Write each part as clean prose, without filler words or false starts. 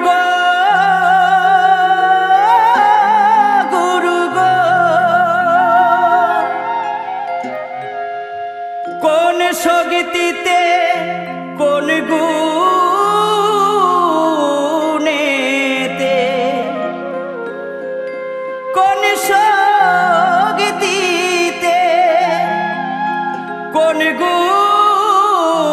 গো গুরু গো, কোন সগীতিতে কোন গুণেতে, কোন সগীতিতে কোন গুণেতে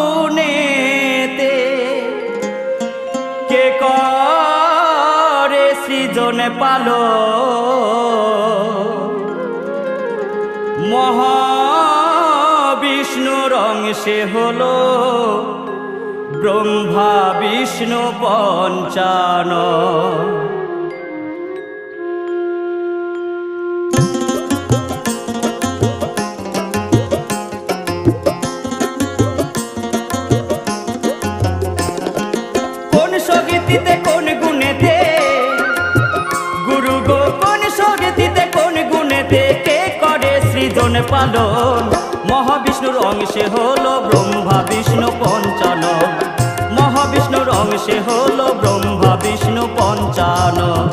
কে করে সৃজন পালন। মহাবিষ্ণুর অংশে হলো ব্রহ্মা বিষ্ণু পঞ্চানন। কোন সগীতিতে কোন গুণেতে গুরু গো, কোন সগীতিতে কোন গুণেতে কে করে সৃজন পালন। মহাবিষ্ণুর অংশে হলো ব্রহ্মা বিষ্ণু পঞ্চানন। মহাবিষ্ণুর অংশে হলো ব্রহ্মা বিষ্ণু পঞ্চানন।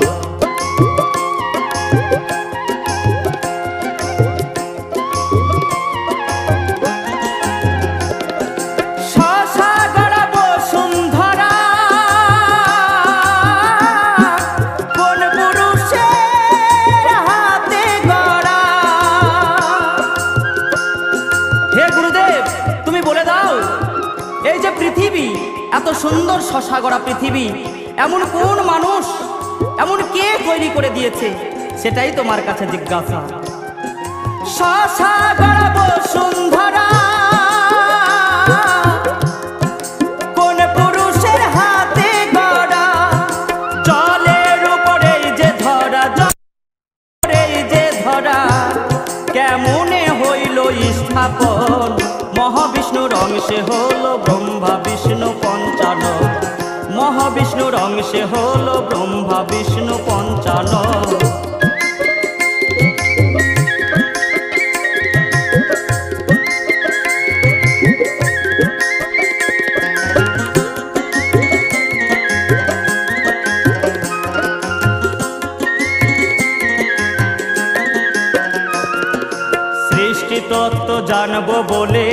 এই যে পৃথিবী, এত সুন্দর শশা গড়া পৃথিবী, এমন কোন মানুষ, এমন কে তৈরি করে দিয়েছে, সেটাই তোমার কাছে জিজ্ঞাসা। শশা গড়া বসুন্ধরা কোন পুরুষের হাতে গড়া, জলের উপরে যে ধরা, জলের যে ধরা, কেমনে হইল স্থাপন। মহাবিষ্ণুর অংশে হলো ব্রহ্মা বিষ্ণু পঞ্চানন। মহাবিষ্ণুর অংশে হলো ব্রহ্মা বিষ্ণু পঞ্চানন। সৃষ্টি তত্ত্ব জানবো বলে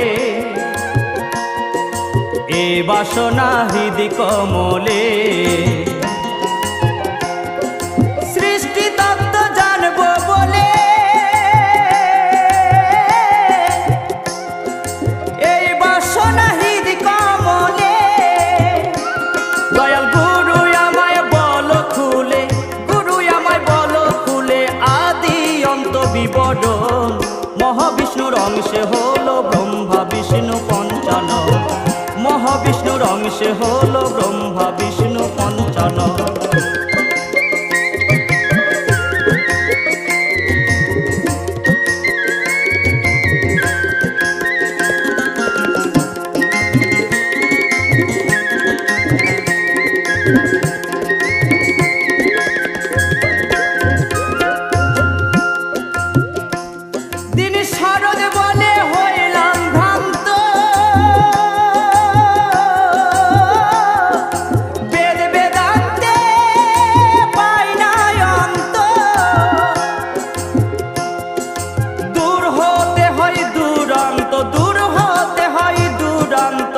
এ বাসনা হৃদি কমলে, সৃষ্টি তত্ত্ব জানবো বলে এই বাসনা হৃদি কমলে, দয়াল গুরু আমায় বলো খুলে, গুরু আমায় বলো খুলে আদি অন্ত বিবরণ। মহাবিষ্ণুর অংশে হলো ব্রহ্মা বিষ্ণু পঞ্চানন। মহাবিষ্ণুর অংশে হলো ব্রহ্মা বিষ্ণু পঞ্চানন। দিন শারদ বলে হইলাম ভ্রান্ত, বেদ বেদান্তে পাই না অন্ত। দূর হতে হয় দূরান্ত, দূর হতে হয় দূরান্ত,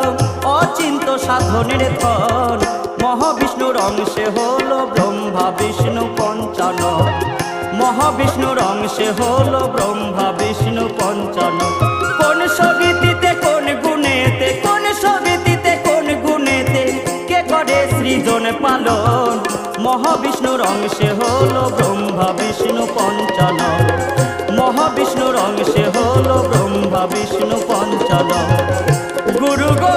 অচিন্ত সাধনের ধন। মহাবিষ্ণুর অংশে হলো ব্রহ্মা বিষ্ণু পঞ্চানন। মহাবিষ্ণুর অংশে হলো ব্রহ্মা বিষ্ণু পঞ্চানন। কোন সগীতিতে কোন গুণেতে, কোন সগীতিতে কোন গুণেতে কে করে সৃজন পালন। মহাবিষ্ণুর অংশে হলো ব্রহ্মা বিষ্ণু পঞ্চানন। মহাবিষ্ণুর অংশে হলো ব্রহ্মা বিষ্ণু পঞ্চানন। গুরু গো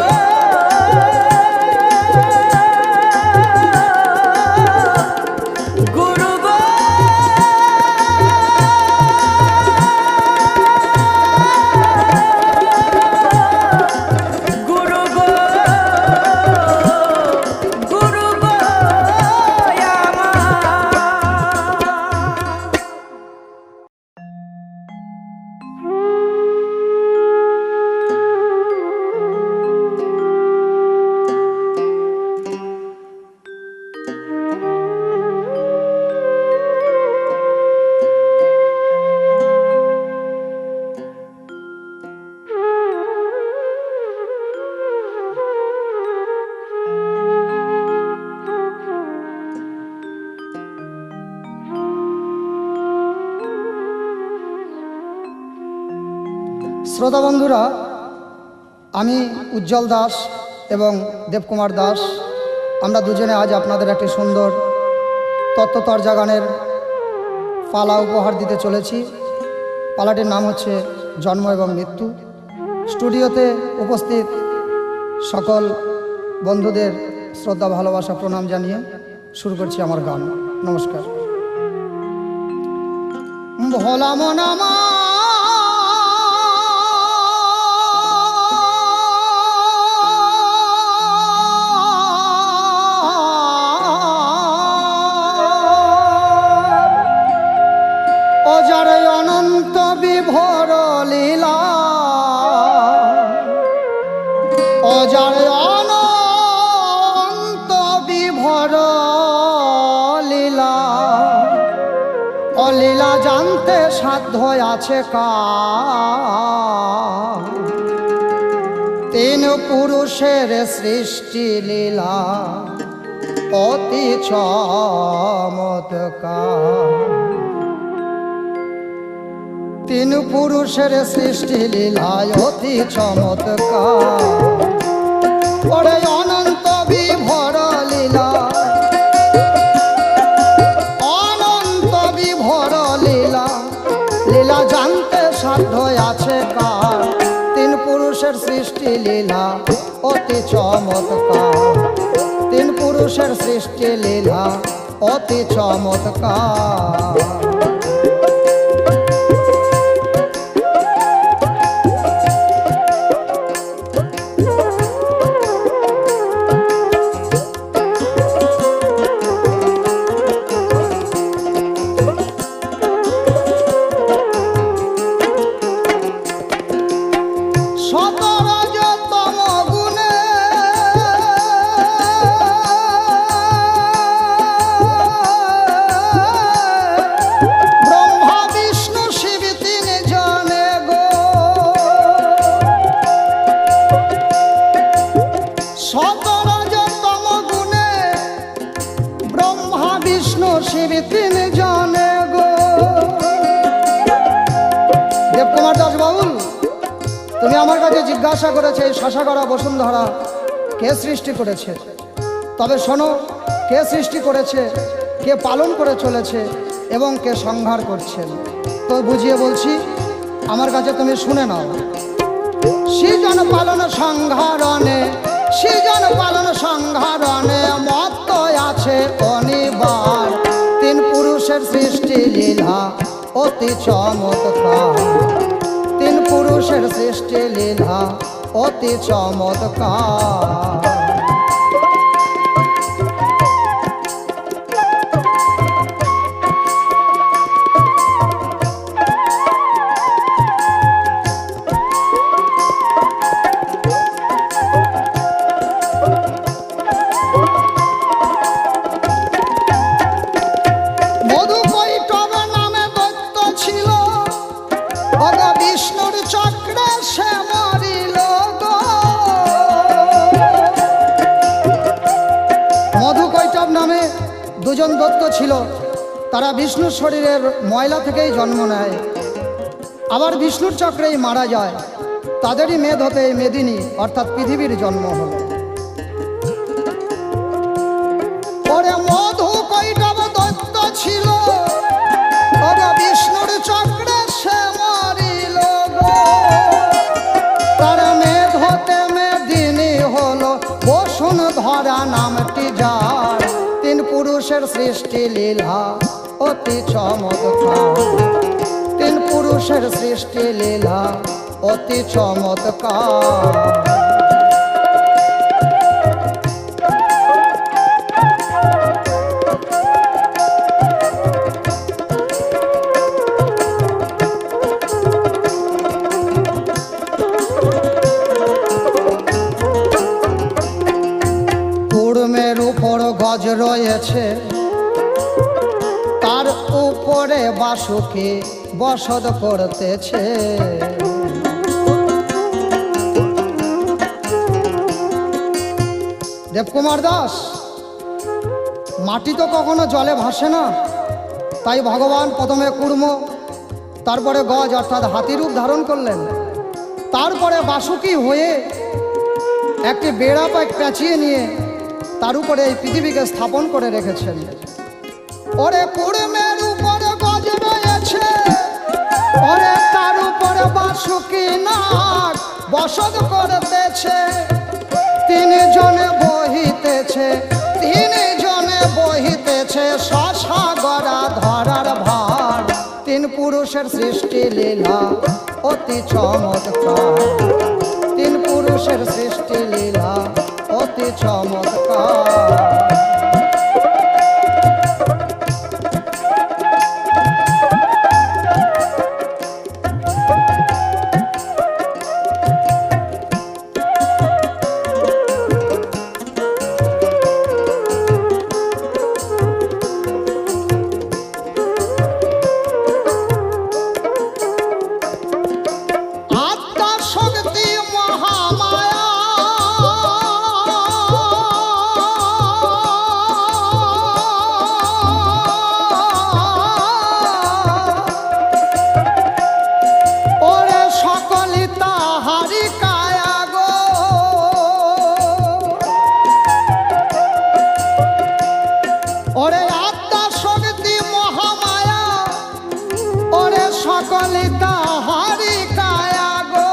শ্রোতা বন্ধুরা, আমি উজ্জ্বল দাস এবং দেবকুমার দাস, আমরা দুজনে আজ আপনাদের একটি সুন্দর তত্ত্বতর্জা গানের পালা উপহার দিতে চলেছি। পালাটির নাম হচ্ছে জন্ম এবং মৃত্যু। স্টুডিওতে উপস্থিত সকল বন্ধুদের শ্রদ্ধা, ভালোবাসা, প্রণাম জানিয়ে শুরু করছি আমার গান। নমস্কার। ভোলা মনামা অজার অনন্ত বিভোর লীলা, অজার অনন্ত বিভোর লীলা, অলীলা জানতে সাধ্য আছে কার? তিন পুরুষের সৃষ্টি লীলা অতি চমৎকার। তিন পুরুষের সৃষ্টি লীলায় অতি চমৎকার। ওরে অনন্ত বিভোর লীলা, অনন্ত বিভোর লীলা, লীলা জানতে সাধ্য আছে কার? তিন পুরুষের সৃষ্টি লীলা অতি চমৎকার। তিন পুরুষের সৃষ্টি লীলা অতি চমৎকার। দেবকুমার দাস বাউল, তুমি আমার কাছে জিজ্ঞাসা করেছে এই শশাগড়া বসুন্ধরা কে সৃষ্টি করেছে। তবে শোনো, কে সৃষ্টি করেছে, কে পালন করে চলেছে এবং কে সংহার করছেন। তো বুঝিয়ে বলছি, আমার কাছে তুমি শুনে নাও। সৃজন পালন সংহারণে, সৃজন পালন সংহারণে মত্ত আছে অনিবার। তিন পুরুষের সৃষ্টি লীলা অতি চমৎকার। তিন পুরুষের সৃষ্টি লীলা অতি চমৎকার। দুজন দত্ত ছিল, তারা বিষ্ণুর শরীরের ময়লা থেকেই জন্ম নেয়, আবার বিষ্ণুর চক্রেই মারা যায়। তাদেরই মেদ হতে মেদিনী অর্থাৎ পৃথিবীর জন্ম হল। পরে মধু কৈটব দত্ত ছিল, বিষ্ণুর চক্রে সে মরিল গো। তার মেদ হতে মেদিনী হলো বসুন্ধরা নামটি যার। তিন পুরুষের সৃষ্টি লীলা অতি চমৎকার। তিন পুরুষের সৃষ্টি লীলা অতি চমৎকার। কুড়মের উপর গজ রয়েছে, তার উপরে বাসুকি বসত করতেছে। দেবকুমার দাস, মাটি তো কখনো জলে ভাসে না, তাই ভগবান প্রথমে কুড়ম, তারপরে গজ অর্থাৎ হাতি রূপ ধারণ করলেন। তারপরে বাসুকি হয়ে একটি বেড়া পেঁচিয়ে নিয়ে তার উপরে এই পৃথিবীকে স্থাপন করে রেখেছেন। ওরে কুড়মের উপরে গজ রয়েছে, ওরে তার উপরে বাসুকি নাগ বসত করতেছে। তিনজনে বহিতেছে শশা গড়া ধরার ভার। তিন পুরুষের সৃষ্টি লীলা অতি চমৎকার, তিন পুরুষের সৃষ্টি লীলা অতি চমৎকার। ওরে আত্মা শক্তি মহামায়া, ওরে সকলে তাহারি কায়া গো।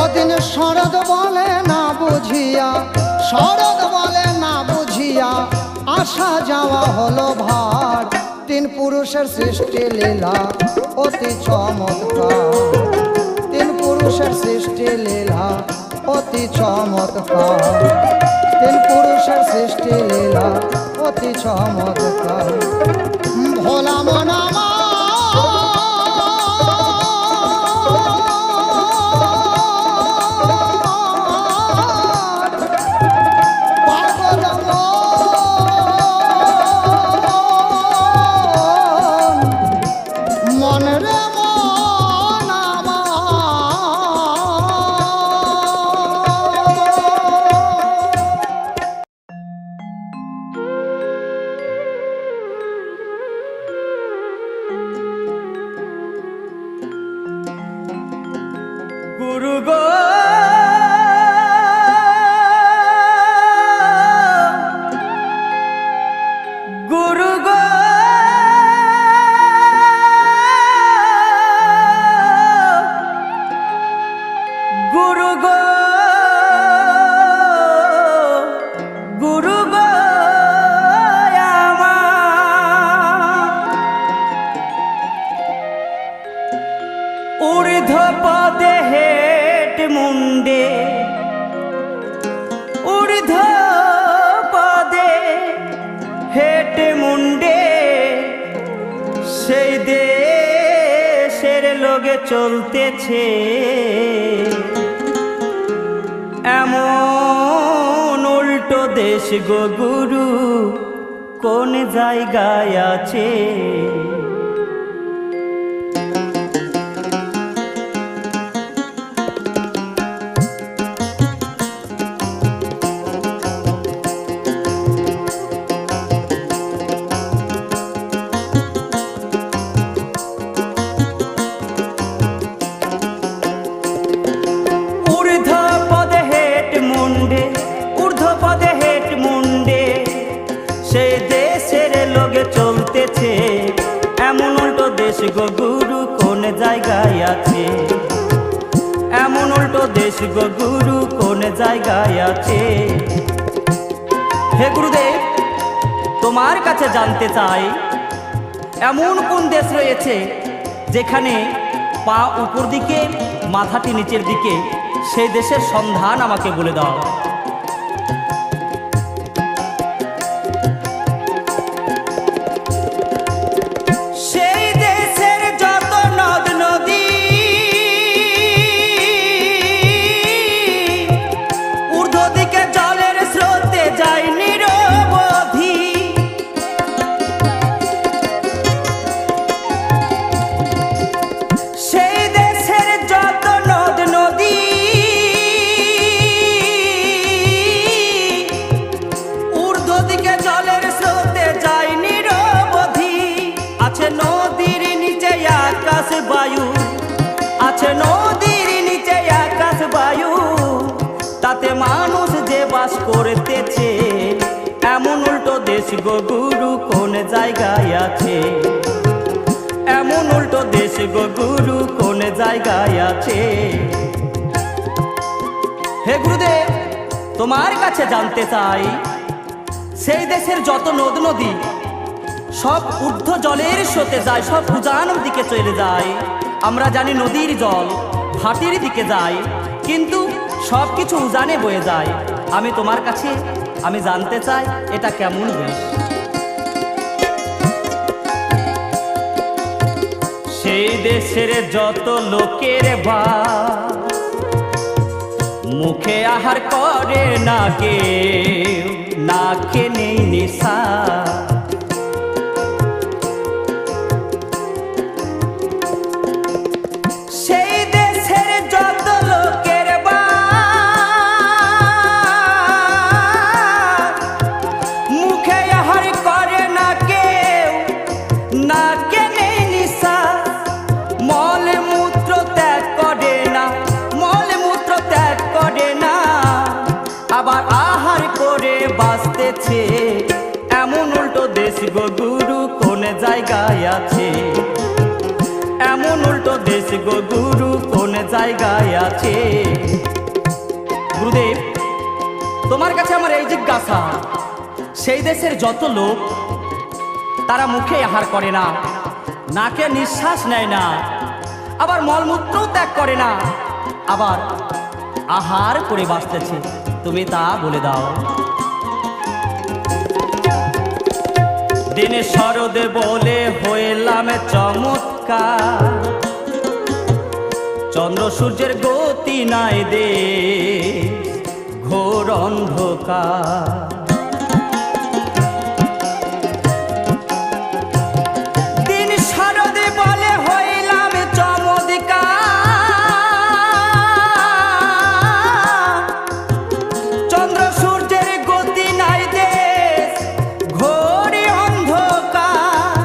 ওদিন শরৎ বলে না বুঝিয়া, শরৎ বলে না বুঝিয়া আসা যাওয়া হলো ভার। তিন পুরুষের সৃষ্টি লীলা অতি চমৎকার, তিন পুরুষের সৃষ্টি লীলা অতি চমৎকার, তিন পুরুষের সৃষ্টি লীলা অতি চমৎকার। ভোলা মনা গুরু গো গুরু গো গুরু গো গুরু গো ঊর্ধ্ব পদে হেট মুন্ডে, ঊর্ধ্ব পদে হেট মুন্ডে সেই দেশের লোকে চলতেছে এমন উল্টো দেশ গো গুরু কোন জায়গায় আছে? সেই দেশের লোকে চলতেছে এমন উল্টো দেশ গো গুরু কোন জায়গায় আছে? এমন উল্টো দেশ গো গুরু কোন জায়গায় আছে? হে গুরুদেব, তোমার কাছে জানতে চাই এমন কোন দেশ রয়েছে যেখানে পা উপর দিকে মাথাটি নিচের দিকে, সেই দেশের সন্ধান আমাকে বলে দাও। আছে নদীর রয়েছে, এমন উল্টো দেশ গো গুরু কোন জায়গায় আছে, এমন উল্টো দেশ গো গুরু কোন জায়গায় আছে। হে গুরুদেব, তোমার কাছে জানতে চাই, সেই দেশের যত নদ নদী সব ঊর্ধ্ব জলের স্রোতে যায়, সব উজানের দিকে চলে যায়। আমরা জানি নদীর জল ভাটির দিকে যায়, কিন্তু সব কিছু উজানে বয়ে যায়। আমি তোমার কাছে আমি জানতে চাই এটা কেমন দেশ। সেই দেশের যত লোকের বাস, মুখে আহার করে না কেউ, নাকে নেই নেশা। সেই দেশের যত লোকের বাস, মুখে আহার করে না কেউ, নাকে নেই নেশা। মল মূত্র ত্যাগ করে না, মল মূত্র ত্যাগ করে না, আবার আহার করে বাঁচতেছে। এমন উল্টো দেশ গো গুরু কোন জায়গায় আছে, এমন উল্টো দেশ গো গুরু কোন জায়গায় আছে। গুরুদেব, তোমার কাছে আমার এই জিজ্ঞাসা, সেই দেশের যত লোক তারা মুখে আহার করে না, নাকে নিঃশ্বাস নেয় না, আবার মলমূত্রও ত্যাগ করে না, আবার আহার করে বাঁচতেছে, তুমি তা বলে দাও। দিনে শরদে বলে হইলাম চমৎকার, চন্দ্র সূর্যের গতি নাই দে ঘোর অন্ধকার। দিন শরদে বলে হইলাম চমৎকার, চন্দ্র সূর্যের গতি নাই দে ঘোর অন্ধকার।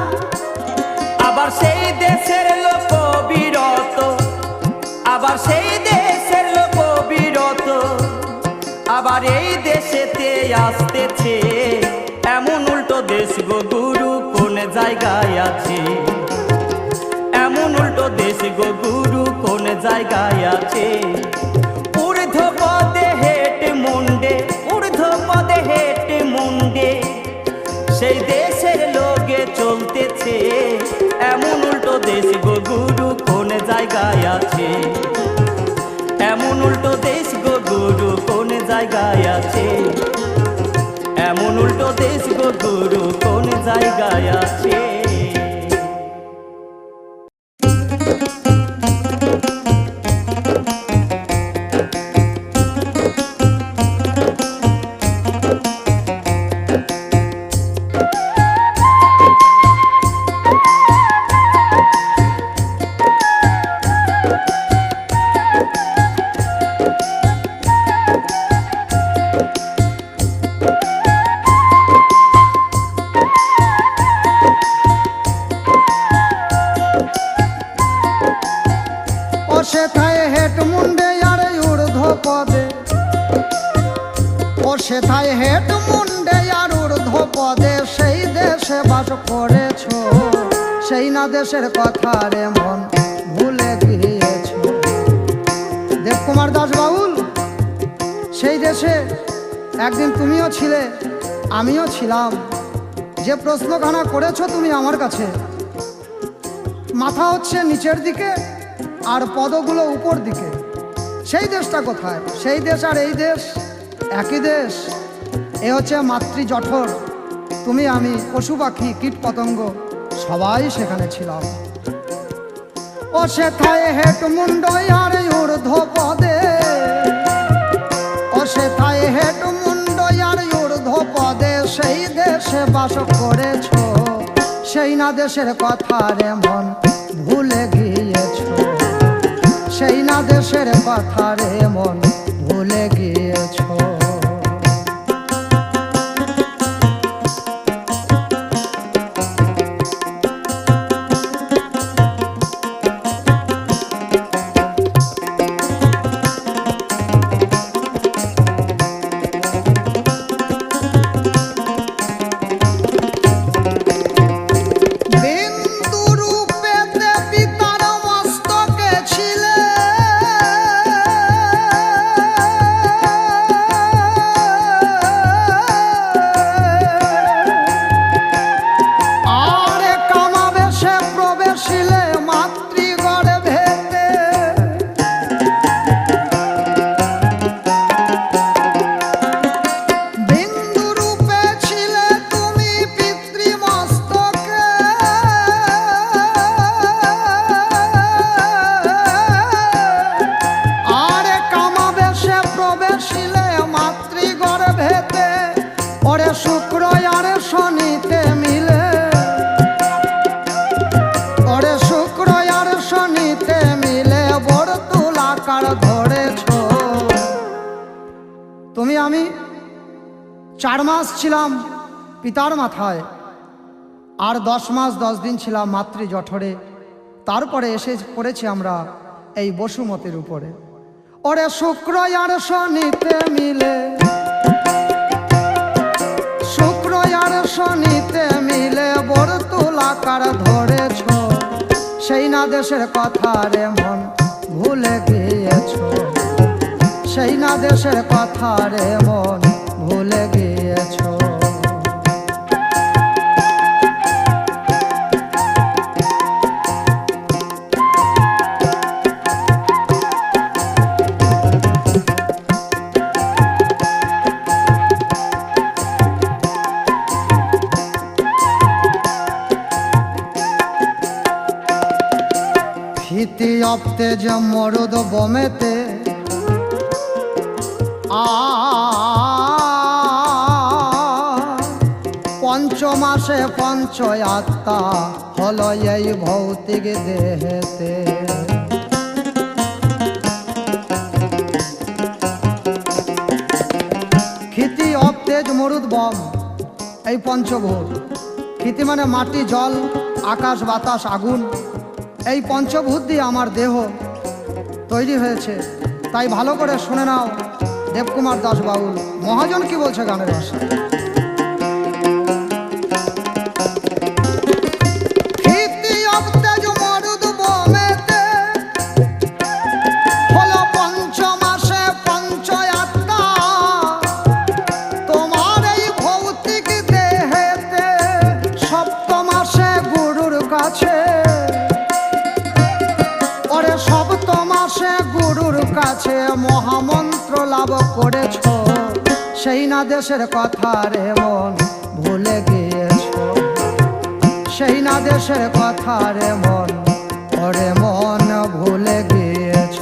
আবার সেই দেশের লোক বিরত, আবার সেই দেশের লোক বিরত, আবার এই দেশেতে আসতেছে। এমন উল্টো দেশ গো গুরু কোন জায়গায় আছে, এমন উল্টো দেশ গো গুরু কোন জায়গায় আছে। ঊর্ধ্ব পদে হেট মুন্ডে, ঊর্ধ্ব পদে হেট মুন্ডে, সেই দেশের লোকে চলতেছে। এমন উল্টো দেশ গো গুরু কোন জায়গায় আছে, এমন উল্টো দেশ গো গুরু কোন জায়গায় আছে, এমন উল্টো দেশ গো গুরু কোন জায়গায় আছে। সেথায় হেট মুন্ডে আর ঊর্ধ্ব পদে, ও সেথায় হেট মুন্ডে আর ঊর্ধ্ব পদে, সেই দেশে বাস করেছ, সেই না দেশের কথা রে মন ভুলে গিয়েছ। দেবকুমার দাস বাউল, সেই দেশে একদিন তুমিও ছিলে, আমিও ছিলাম। যে প্রশ্নখানা করেছ তুমি আমার কাছে, মাথা হচ্ছে নিচের দিকে আর পদগুলো উপর দিকে, সেই দেশটা কোথায়? সেই দেশ আর এই দেশ একই দেশ। এ হচ্ছে মাতৃ জঠর, তুমি আমি পশু পাখি কীট পতঙ্গ সবাই সেখানে ছিলাম। ও সেথায় হেট মুন্ড আর ঊর্ধ্ব পদে, ও সেথায় হেট মুন্ড আর ঊর্ধ্ব পদে, সেই দেশে বাস করেছ, সেই না দেশের কথা রে মন ভুলে গিয়েছ, সেই না দেশের কথা রে মন ভুলে গিয়েছ। আর শনিতে মিলে, ওরে শুক্র আর শনিতে মিলে বর্তুলাকার ধরেছ। তুমি আমি 4 মাস ছিলাম পিতার মাথায়, আর 10 মাস 10 দিন ছিলাম মাতৃ জঠরে। তারপরে এসে পড়েছি আমরা এই বসুমতির উপরে। ওরে শুক্র আর শনিতে মিলে, শুক্র আর শনিতে মিলে বর্তুলাকার ধরেছ। সেই না দেশের কথা রে মন ভুলে গিয়েছ, সেই না দেশের কথা রে মন ভুলে গিয়েছ। ভীতি অপ্তে যে মরুদ বমেতে পঞ্চমাসে পঞ্চ আত্মা হলো এই ভৌতিক দেহেতে। ক্ষিতি অপ্তেজ মরুদ বম, এই পঞ্চভূত। ক্ষিতি মানে মাটি, জল, আকাশ, বাতাস, আগুন। এই পঞ্চভূত দিয়ে আমার দেহ তৈরি হয়েছে। তাই ভালো করে শুনে নাও দেবকুমার দাস বাউল মহাজন কি বলছে গানের ভাষায়। কাছে মহামন্ত্র লাভ করেছ, সেই না দেশের কথা রে মন ভুলে গিয়েছ, সেই না দেশের কথা রে মন, ওরে মন ভুলে গিয়েছ।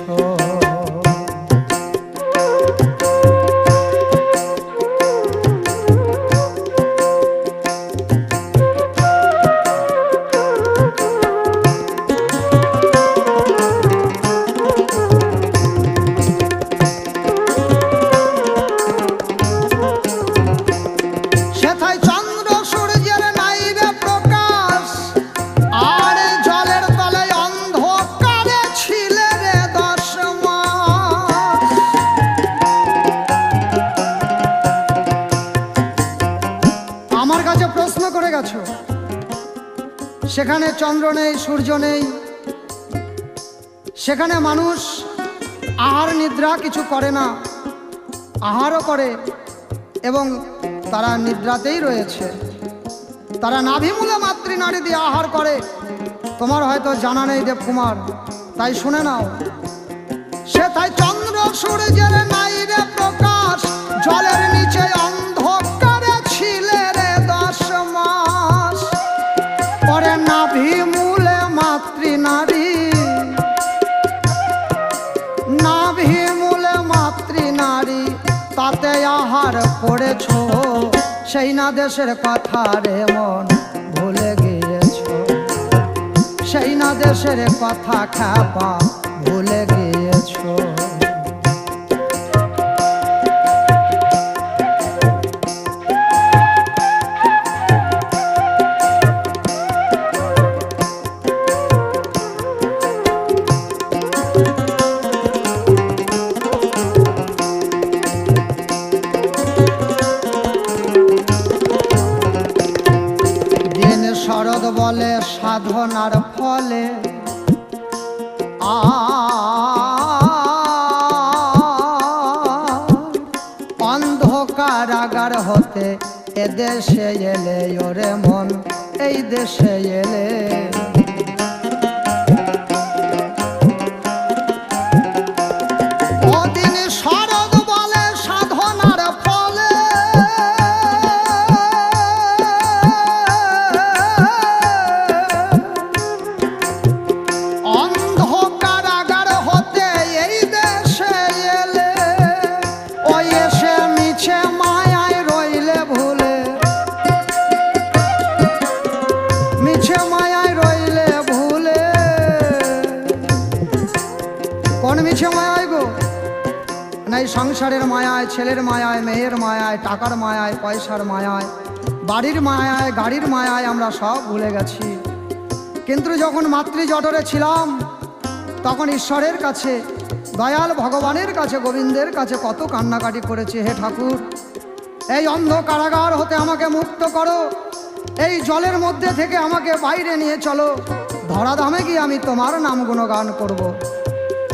সেখানে চন্দ্র নেই, সূর্য নেই, সেখানে মানুষ আহার নিদ্রা কিছু করে না, আহারও করে এবং তারা নিদ্রাতেই রয়েছে। তারা নাভিমূলে মাতৃনারী দিয়ে আহার করে। তোমার হয়তো জানা নেই দেবকুমার, তাই শুনে নাও। সেথায় চন্দ্র সূর্যের নাই রে প্রকাশ, জলের নিচে অন্ধকারে ছিলে রে 10 মাস। পরে নাভিমূলে মাতৃনারী, নাভিমূলে মাতৃনারী তাতে আহার করেছ, সেই না দেশের কথা রে মন ভুলে গিয়েছ, সেই না দেশের কথা খ্যাপা ভুলে গিয়েছ। শরৎ বলে সাধনার ফলে অন্ধকারাগার হতে এদেশে এলে ওরে মন, এই দেশে এলে। ওদিন শরৎ বলে সাধনার ফলে এই সংসারের মায়ায়, ছেলের মায়ায়, মেয়ের মায়ায়, টাকার মায়ায়, পয়সার মায়ায়, বাড়ির মায়ায়, গাড়ির মায়ায় আমরা সব ভুলে গেছি। কিন্তু যখন মাতৃজঠরে ছিলাম তখন ঈশ্বরের কাছে, দয়াল ভগবানের কাছে, গোবিন্দের কাছে কত কান্নাকাটি করেছি। হে ঠাকুর, এই অন্ধ কারাগার হতে আমাকে মুক্ত করো, এই জলের মধ্যে থেকে আমাকে বাইরে নিয়ে চলো, ধরাধামে গিয়ে আমি তোমার নাম গুণগান করব।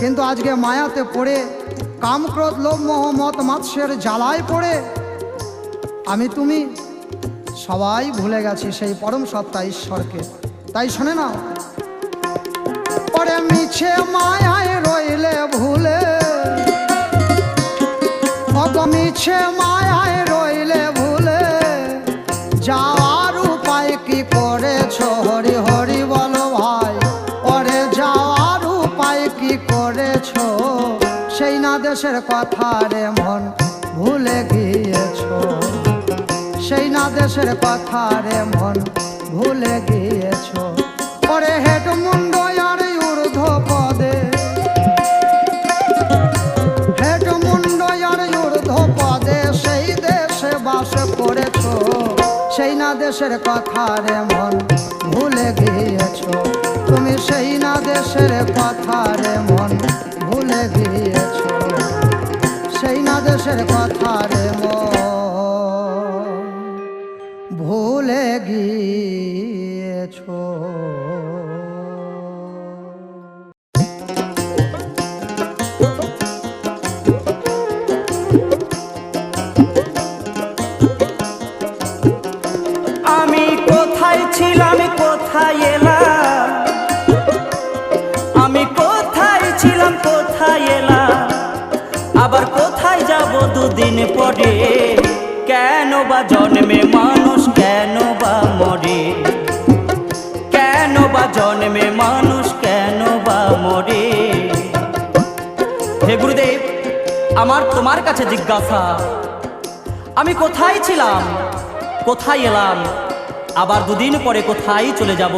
কিন্তু আজকে মায়াতে পড়ে, কাম ক্রোধ লোভ মোহ মত মাৎস্যের জ্বালায় পড়ে আমি তুমি সবাই ভুলে গেছি সেই পরম সত্তা ঈশ্বরকে। তাই শোনে নাও, পরে মিছে মায়ায় রইলে ভুলে, মিছে মায়ায় রইলে ভুলে, যাওয়ার উপায় কি করেছ হরি হরি বলো ভাই। ওরে যাওয়ার উপায় কি করেছ, সেই না দেশের কথা রে মন ভুলে গিয়েছ, সেই না দেশের কথা রে মন ভুলে গিয়েছ। ওরে হেড মুন্ড আর ঊর্ধ্ব পদে, হেড মুন্ড আর ঊর্ধ্ব পদে সেই দেশে বাস করেছ, সেই না দেশের কথা রে মন ভুলে গিয়েছ। তুমি সেই না দেশের কথা রে মন ভুলে গিয়েছ, সেই না দেশের কথা রে মন ভুলে গিয়েছ। আমি কোথায় ছিলাম কোথায় এলাম, আমি কোথায় ছিলাম কোথায় এলাম, আবার কোথায় যাব দুদিন পরে। কেন বা জন্মে মানুষ, কেন বা মরে, কেন বা জন্মে মানুষ, কেন বা মরে। হে গুরুদেব, আমার তোমার কাছে জিজ্ঞাসা, আমি কোথায় ছিলাম কোথায় এলাম, আবার দুদিন পরে কোথায় চলে যাব,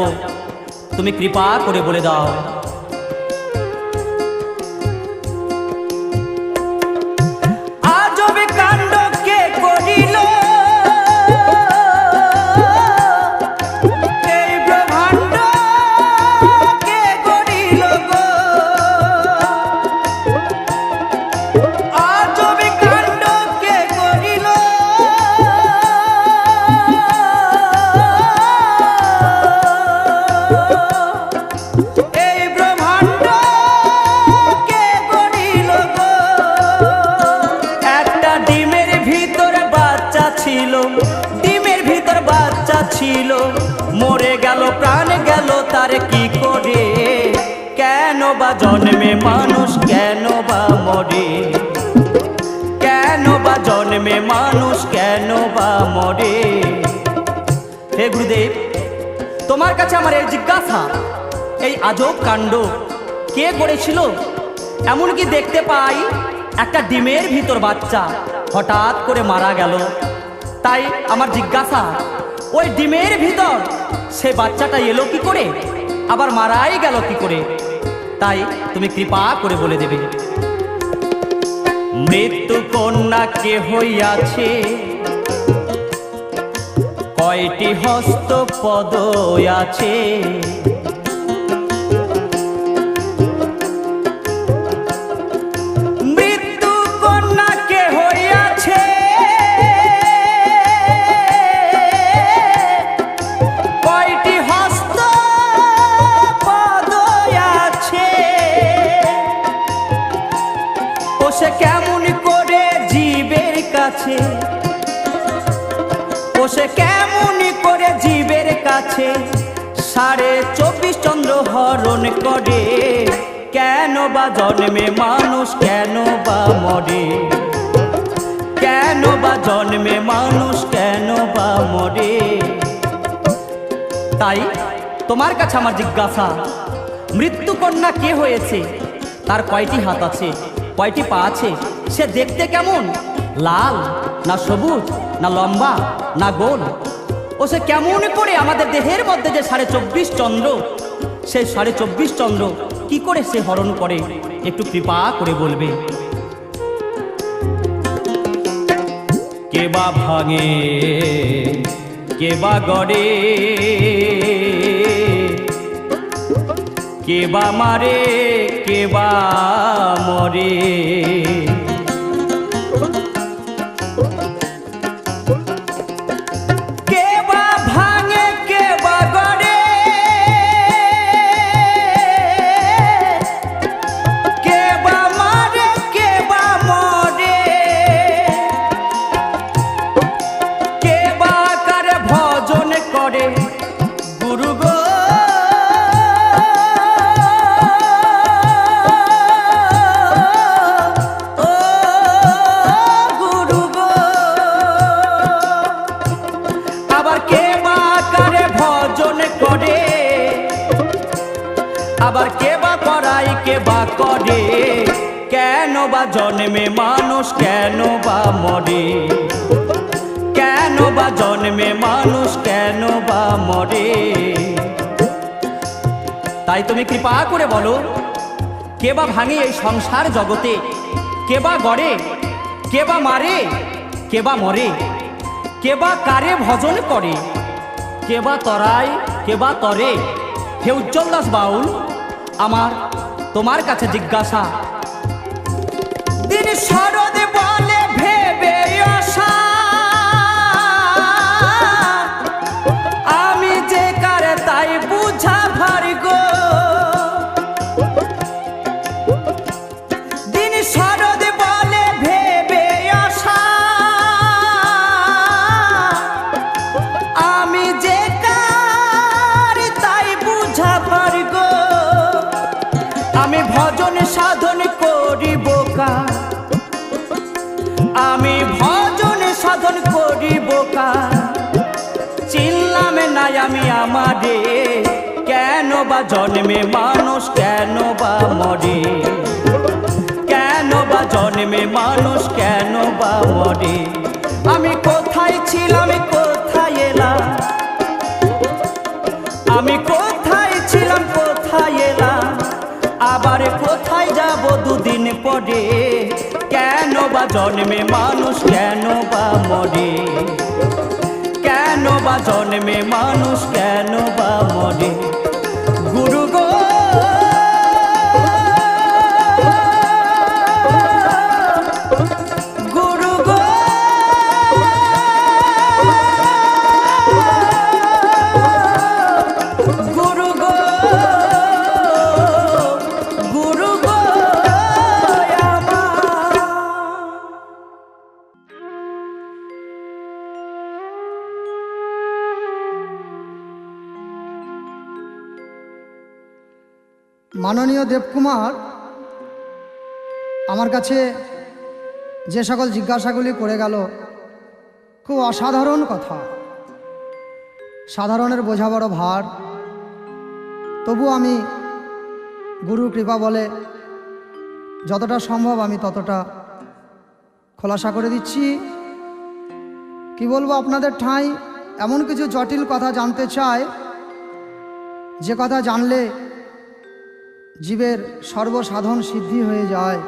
তুমি কৃপা করে বলে দাও। আজব কাণ্ড কে করিল, এই ব্রহ্মাণ্ড কে করিল গো। আজব কাণ্ড কে করিল, এই ব্রহ্মাণ্ড কে করিল গো। একটা ডিমের ভিতর বাচ্চা ছিল, ডিমের ভিতর বাচ্চা ছিল, মরে গেল প্রাণ গেল তার কি করে। কেন বা জন্মে মানুষ, কেন বা মরে, কেন বা জন্মে মানুষ, কেন বা মরে। হে গুরুদেব, তোমার কাছে আমার এই জিজ্ঞাসা, এই আজব কাণ্ড কে করেছিল। এমনকি দেখতে পাই একটা ডিমের ভিতর বাচ্চা হঠাৎ করে মারা গেল। তাই আমার জিজ্ঞাসা, ওই ডিমের ভিতর সে বাচ্চাটা এলো কি করে, আবার মারাই গেল কি করে। তাই তুমি কৃপা করে বলে দেবে। মৃত্যু কন্যা কে হইয়াছে, কয়টি হস্ত পদ আছে, মৃত্যু কন্যা কে হইয়াছে, কয়টি হস্ত পদ আছে। ও সে কেমন করে জীবের কাছে, ও সে কেমন করে জীবের কাছে 24.5 চন্দ্র হরণ করে। কেন বা জন্মে মানুষ, কেন বা মরে, কেন বা জন্মে মানুষ, কেন বা মরে। তাই তোমার কাছে আমার জিজ্ঞাসা, মৃত্যু কন্যা কে হয়েছে, তার কয়টি হাত আছে, কয়টি পা আছে, সে দেখতে কেমন, লাল না সবুজ না লম্বা না গোল। ও সে কেমন করে আমাদের দেহের মধ্যে যে 24.5 চন্দ্র, সেই 24.5 চন্দ্র কি করে সে হরণ করে, একটু কৃপা করে বলবে। কে বা ভাঙে কে বা গড়ে, কে বা মারে কে বা মরে। কে বা ভাঙে কে বা গড়ে, কে বা মারে কে বা মরে, কে বা কার ভজন করে গুরু গো। আবার কে বা করাই কে বা করে, কেন বা জন্মে মানুষ কেন বা মরে, কেন বা জন্মে মানুষ কেন বা মরে। তাই তুমি কৃপা করে বলো, কে বা ভাঙে এই সংসার জগতে, কে বা গড়ে কে বা মারে কে বা মরে, কে বা কারে ভজন করে, কে বা তরায় কে বা তরে। হে উজ্জ্বল দাস বাউল, আমার তোমার কাছে জিজ্ঞাসা। দিন শরৎ বলে ভেবে আসা, আমি যে কারে তাই বুঝা ভারি গো। দিন শরৎ বলে ভেবে আসা, আমি যে কারে তাই বুঝা ভারি গো। আমি ভজন সাধন করিব কার, আমি ভজন সাধন করিব কার, চিনলাম নাই আমি আমারে, কেন বা জন্মে মানুষ কেন বা মরে, কেন বা জন্মে মানুষ কেন বা মরে। আমি কোথায় ছিলাম কোথায় এলাম, আমি কোথায় ছিলাম কোথায় এলাম, আবার কোথায় যাব দুদিন পরে, কেন বা জন্মে মানুষ কেন বা মরে, কেন বা জন্মে মানুষ কেন বা মরে। গুরু গো গুরু গো গুরু গো গুরু গো মাননীয় দেবকুমার আমার কাছে যে সকল জিজ্ঞাসাগুলি করে গেল, খুব অসাধারণ কথা, সাধারণের বোঝা বড় ভার। তবু আমি গুরু কৃপা বলে যতটা সম্ভব আমি ততটা খোলাসা করে দিচ্ছি। কি বলবো, আপনাদের ঠাঁই এমন কিছু জটিল কথা জানতে চায় যে কথা জানলে জীবের সর্বসাধন সিদ্ধি হয়ে যায়।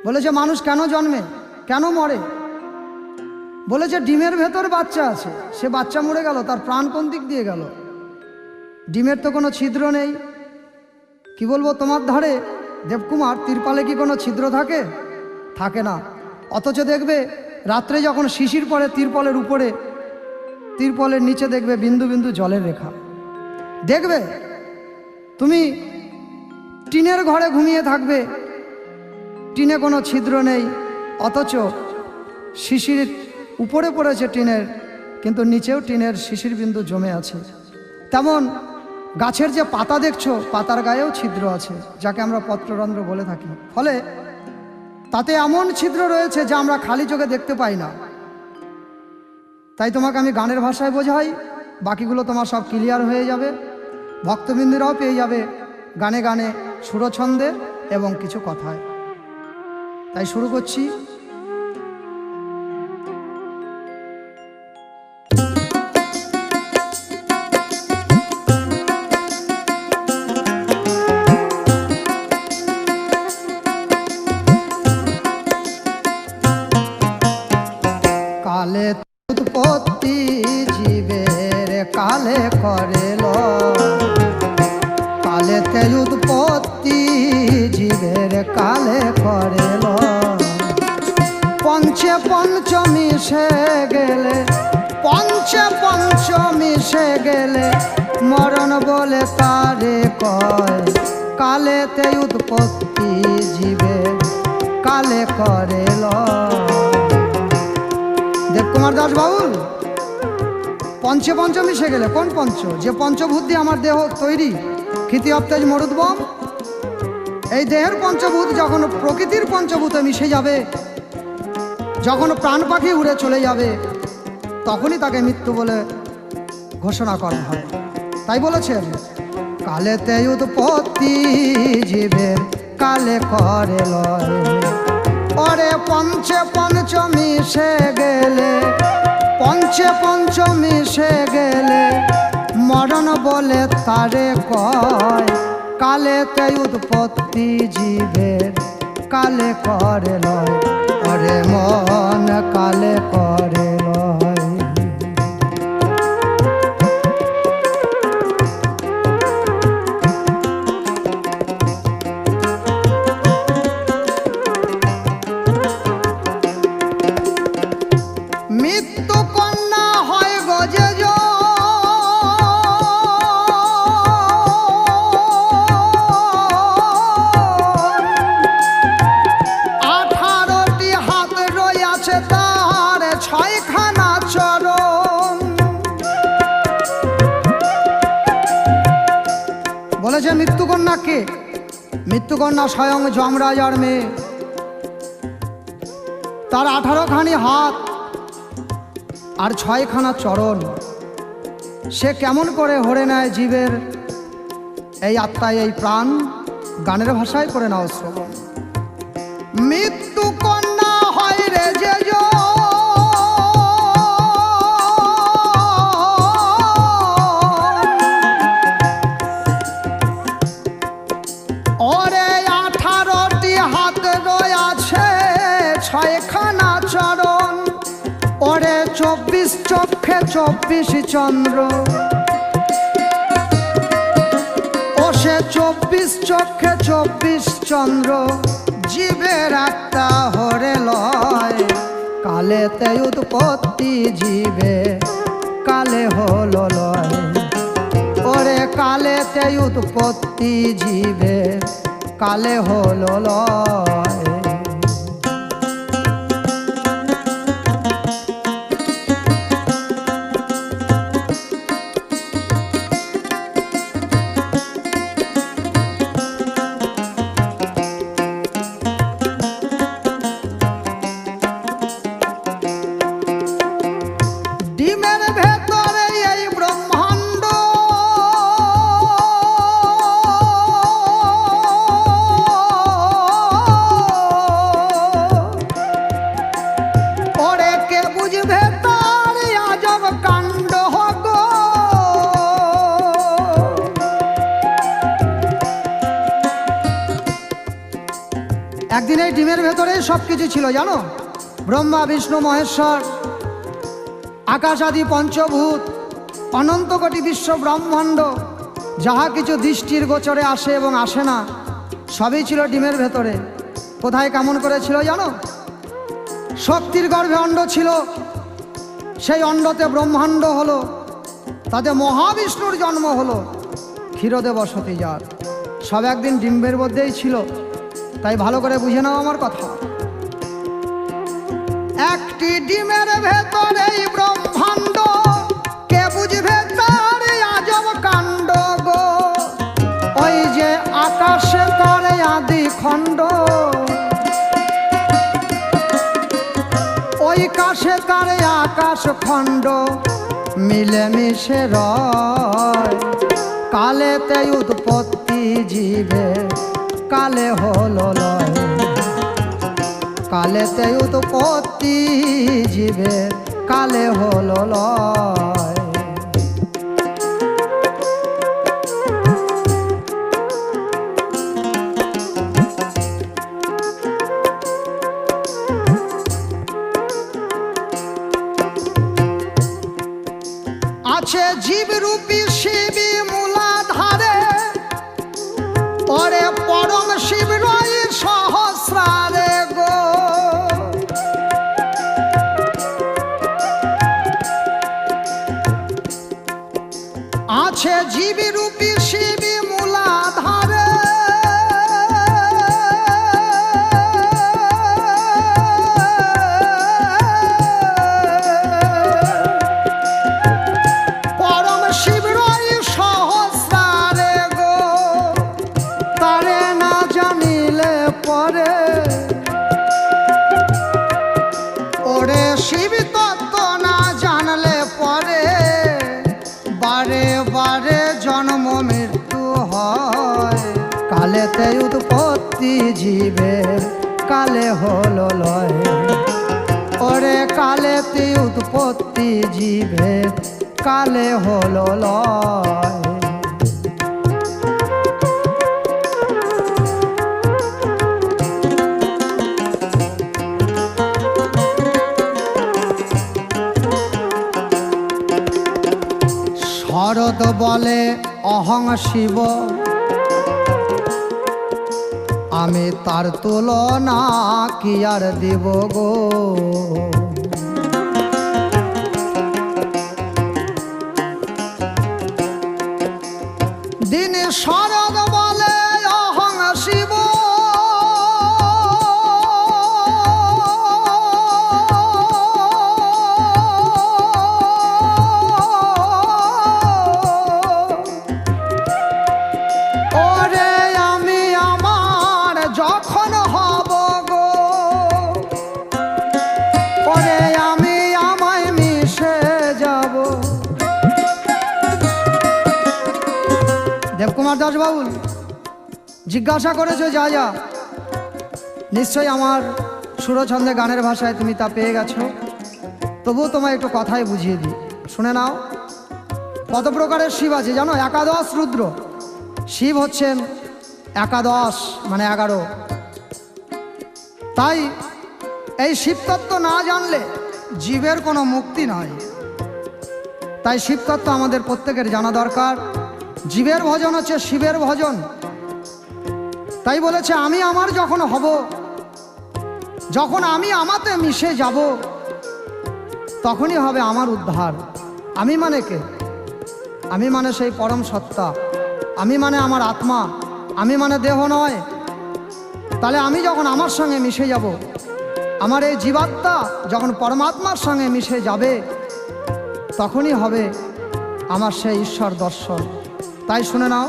বলেছে মানুষ কেন জন্মে কেন মরে, বলেছে ডিমের ভেতর বাচ্চা আছে, সে বাচ্চা মরে গেল, তার প্রাণ কোন দিক দিয়ে গেল? ডিমের তো কোনো ছিদ্র নেই। কি বলবো তোমার ধারে দেবকুমার, তিরপালে কি কোনো ছিদ্র থাকে? থাকে না। অথচ দেখবে রাত্রে যখন শিশির পড়ে তিরপলের উপরে, তিরপলের নিচে দেখবে বিন্দু বিন্দু জলের রেখা। দেখবে তুমি টিনের ঘরে ঘুমিয়ে থাকবে, টিনে কোনো ছিদ্র নেই, অথচ শিশির উপরে পড়েছে টিনের, কিন্তু নিচেও টিনের শিশির বিন্দু জমে আছে। তেমন গাছের যে পাতা দেখছো, পাতার গায়েও ছিদ্র আছে, যাকে আমরা পত্ররন্ধ্র বলে থাকি। ফলে তাতে এমন ছিদ্র রয়েছে যা আমরা খালি চোখে দেখতে পাই না। তাই তোমাকে আমি গানের ভাষায় বোঝাই, বাকিগুলো তোমার সব ক্লিয়ার হয়ে যাবে, ভক্তবৃন্দরাও পেয়ে যাবে গানে গানে সুরছন্দে এবং কিছু কথায়। তাই শুরু করছি। কালে করে লয়। কালেতে উৎপত্তি জীবের কালে করে লয়। পঞ্চে পঞ্চ মিশে গেলে, পঞ্চে পঞ্চ মিশে গেলে মরণ বলে তারে কয়। কালেতে উৎপত্তি জীবের কালে করে লয়। দেবকুমার দাস বাউল, পঞ্চে পঞ্চ মিশে গেলে কোন পঞ্চ? যে পঞ্চভূত দিয়ে আমার দেহ তৈরি, ক্ষিতি অপ্তেজ মরুদ্বম, এই দেহের পঞ্চভূত যখন প্রকৃতির পঞ্চভূতে মিশে যাবে, যখন প্রাণ পাখি উড়ে চলে যাবে, তখনই তাকে মৃত্যু বলে ঘোষণা করা হয়। তাই বলেছেন কালেতে উৎপত্তি জীবের কালে করে লয়। ওরে পঞ্চে পঞ্চ মিশে গেলে, পঞ্চে পঞ্চ মিশে গেলে মরণ বলে তারে কয়। কালেতে উৎপত্তি জীবের কালে করে লয়। ওরে মন কালে করে লয়। মৃত্যু কন্যা হয় গজে জন, 18টি হাত রয়েছে তার 6খানা চরণ। বলেছে মৃত্যুকন্যা কে? মৃত্যুকন্যা স্বয়ং যমরাজার মেয়ে। তার 18খানি হাত আর 6খানা চরণ। সে কেমন করে হরে নেয় জীবের এই আত্মায় এই প্রাণ? গানের ভাষায় করে নাও শ্রবণ। মৃত্যু কন্যা হয় রে যে জন, ওরে 18টি হাত রয়েছে 6খানা চরণ। ওরে 24 চক্ষে 24 চন্দ্র, ও সে 24 চক্ষে 24 চন্দ্র জীবের আত্মা হরে লয়। কালেতে উৎপত্তি জীবে কালে হলো লয়। ওরে কালেতে উৎপত্তি জীবে কালে হলো লয়। ডিমের ভেতরে এই ব্রহ্মাণ্ড, ওরে কে বুঝবে তার আজব কাণ্ড গো। একদিন এই ডিমের ভেতরে সবকিছু ছিল জানো। ব্রহ্মা বিষ্ণু মহেশ্বর, আকাশ আদি পঞ্চভূত, অনন্ত কোটি বিশ্ব ব্রহ্মাণ্ড, যাহা কিছু দৃষ্টির গোচরে আসে এবং আসে না, সবই ছিল ডিমের ভেতরে। কোথায় কেমন করে ছিল জানো? শক্তির গর্ভে অণ্ড ছিল, সেই অণ্ডতে ব্রহ্মাণ্ড হলো, তাতে মহাবিষ্ণুর জন্ম হলো। ক্ষীরদে বসতি যার, সব একদিন ডিম্বের মধ্যেই ছিল। তাই ভালো করে বুঝে নাও আমার কথা। একটি ডিমের ভেতরেই ব্রহ্মাণ্ড, কে বুঝবে তার আজব কাণ্ড গো। ওই যে আকাশে তার আদি খণ্ড, ওই কাশে তার আকাশ খণ্ড মিলেমিশে রয়। কালেতে উৎপত্তি জীবে কালে হলো লয়। কালেতে উৎপত্তি জীবে কালে হলো লয়। আছে জীব রূপী শিবী মূলাধারে, ওরে পরম শিব রয় সহস্রারে গো। আছে জীব রূপী শিবী মূলাধারে, পরম শিব রয় সহস্রারে গো। তারে না জানিলে পরে ওরে শিব তত্ত্ব না জানলে পরে বারে বারে জন্ম মৃত্যু হয়। কালেতে উৎপত্তি জীবের কালে হলো লয়, ওরে কালেতে উৎপত্তি জীবের কালে হলো লয়। শরৎ বলে অহং শিব, আমি তার তুলনা কি আর দিব গো। দিন শরৎ বলে অহং শিব, ওরে আমি আমার যখন হব গো, ওরে আমি আমায় মিশে যাব। দেবকুমার দাস বাবুল জিজ্ঞাসা করেছো যা যা, নিশ্চয়ই আমার সুরছন্দে গানের ভাষায় তুমি তা পেয়ে গেছো। তবুও তোমায় একটু কথাই বুঝিয়ে দিই, শুনে নাও। কত প্রকারের শিব আছে জানো? একাদশ রুদ্র। শিব হচ্ছেন একাদশ মানে 11। তাই এই শিবতত্ত্ব না জানলে জীবের কোনো মুক্তি নাই। তাই শিবতত্ত্ব আমাদের প্রত্যেকের জানা দরকার। জীবের ভজন হচ্ছে শিবের ভজন। তাই বলেছে আমি আমার যখন হব, যখন আমি আমাতে মিশে যাব, তখনই হবে আমার উদ্ধার। আমি মানে কে? আমি মানে সেই পরম সত্তা, আমি মানে আমার আত্মা, আমি মানে দেহ নয়। তাহলে আমি যখন আমার সঙ্গে মিশে যাব, আমার এই জীবাত্মা যখন পরমাত্মার সঙ্গে মিশে যাবে, তখনই হবে আমার সেই ঈশ্বর দর্শন। তাই শুনে নাও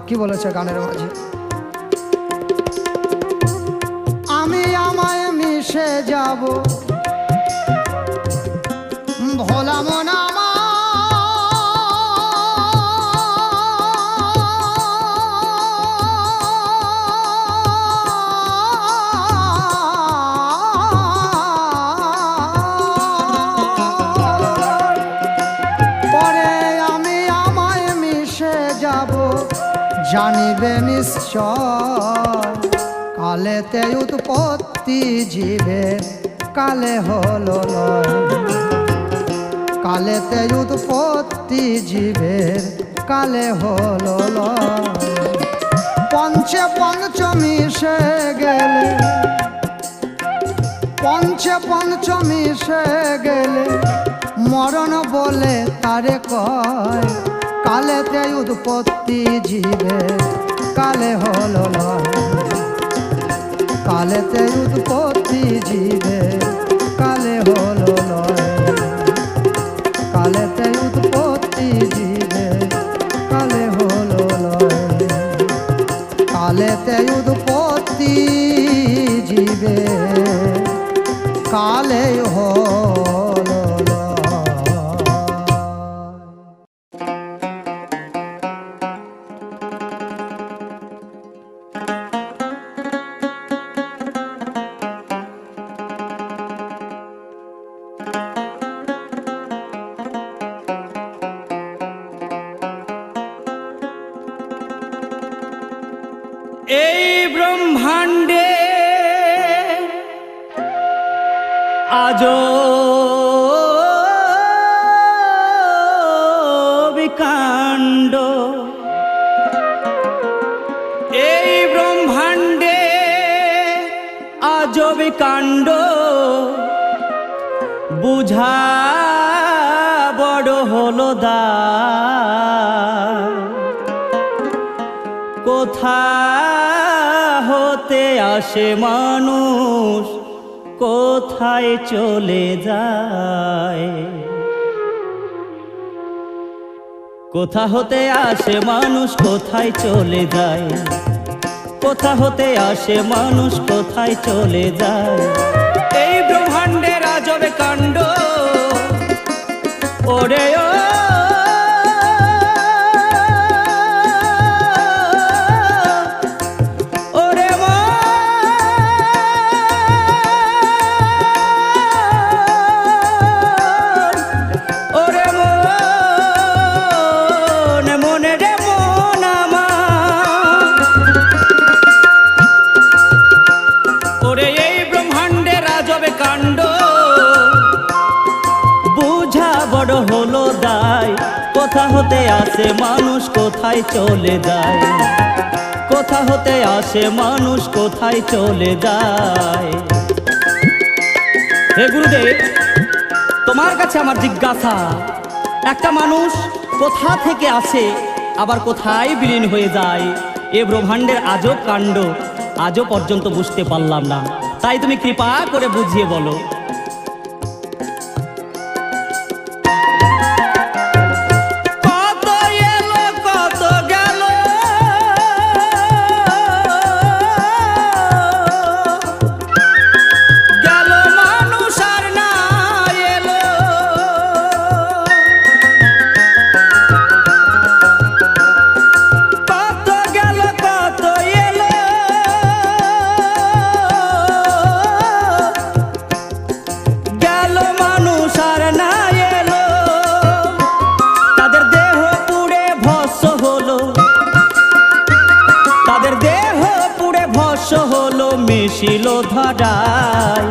কি বলেছে গানের মাঝে। আমি আমায় মিশে যাব ভোলা মন জানিবে নিশ্চয়, কালেতে উৎপত্তি জীবের কালে হলো লয়। কালেতে উৎপত্তি জীবের কালে হলো লয়। পঞ্চে পঞ্চমিশে গেলে, পঞ্চে পঞ্চমিশে গেলে মরণ বলে তারে কয়। কালেতে উৎপত্তি জীবের কালে হলো লয়। কালেতে উৎপত্তি জীবের কালে হলো লয়। কালেতে উৎপত্তি জীবের কালে হলো লয়। কালেতে উৎপত্তি জীবের কালে হলো লয়। এই ব্রহ্মাণ্ডে আজো কাণ্ড, এই ব্রহ্মাণ্ডে আজব কাণ্ড, বুঝা বড় হলো দায়। কোথা হতে আসে মানুষ, কোথায় চলে যায়? কোথা হতে আসে মানুষ, কোথায় চলে যায়? কোথা হতে আসে মানুষ, কোথায় চলে যায়? এই ব্রহ্মাণ্ডের আজব কাণ্ড, ওরে ও ওরে ওরে মনে রে মন আমার, ওরে এই ব্রহ্মাণ্ডের আজব কাণ্ড, বুঝা বড় হলো দায়। কোথা হতে আসে মানুষ, কোথায় চলে যায়? কোথা হতে আসে মানুষ, কোথায় চলে যায়? হে গুরুদেব, তোমার কাছে আমার জিজ্ঞাসা, একটা মানুষ কোথা থেকে আসে আবার কোথায় বিলীন হয়ে যায়? এ ব্রহ্মাণ্ডের আজব কাণ্ড আজও পর্যন্ত বুঝতে পারলাম না, তাই তুমি কৃপা করে বুঝিয়ে বলো। মিশিল ধরায়,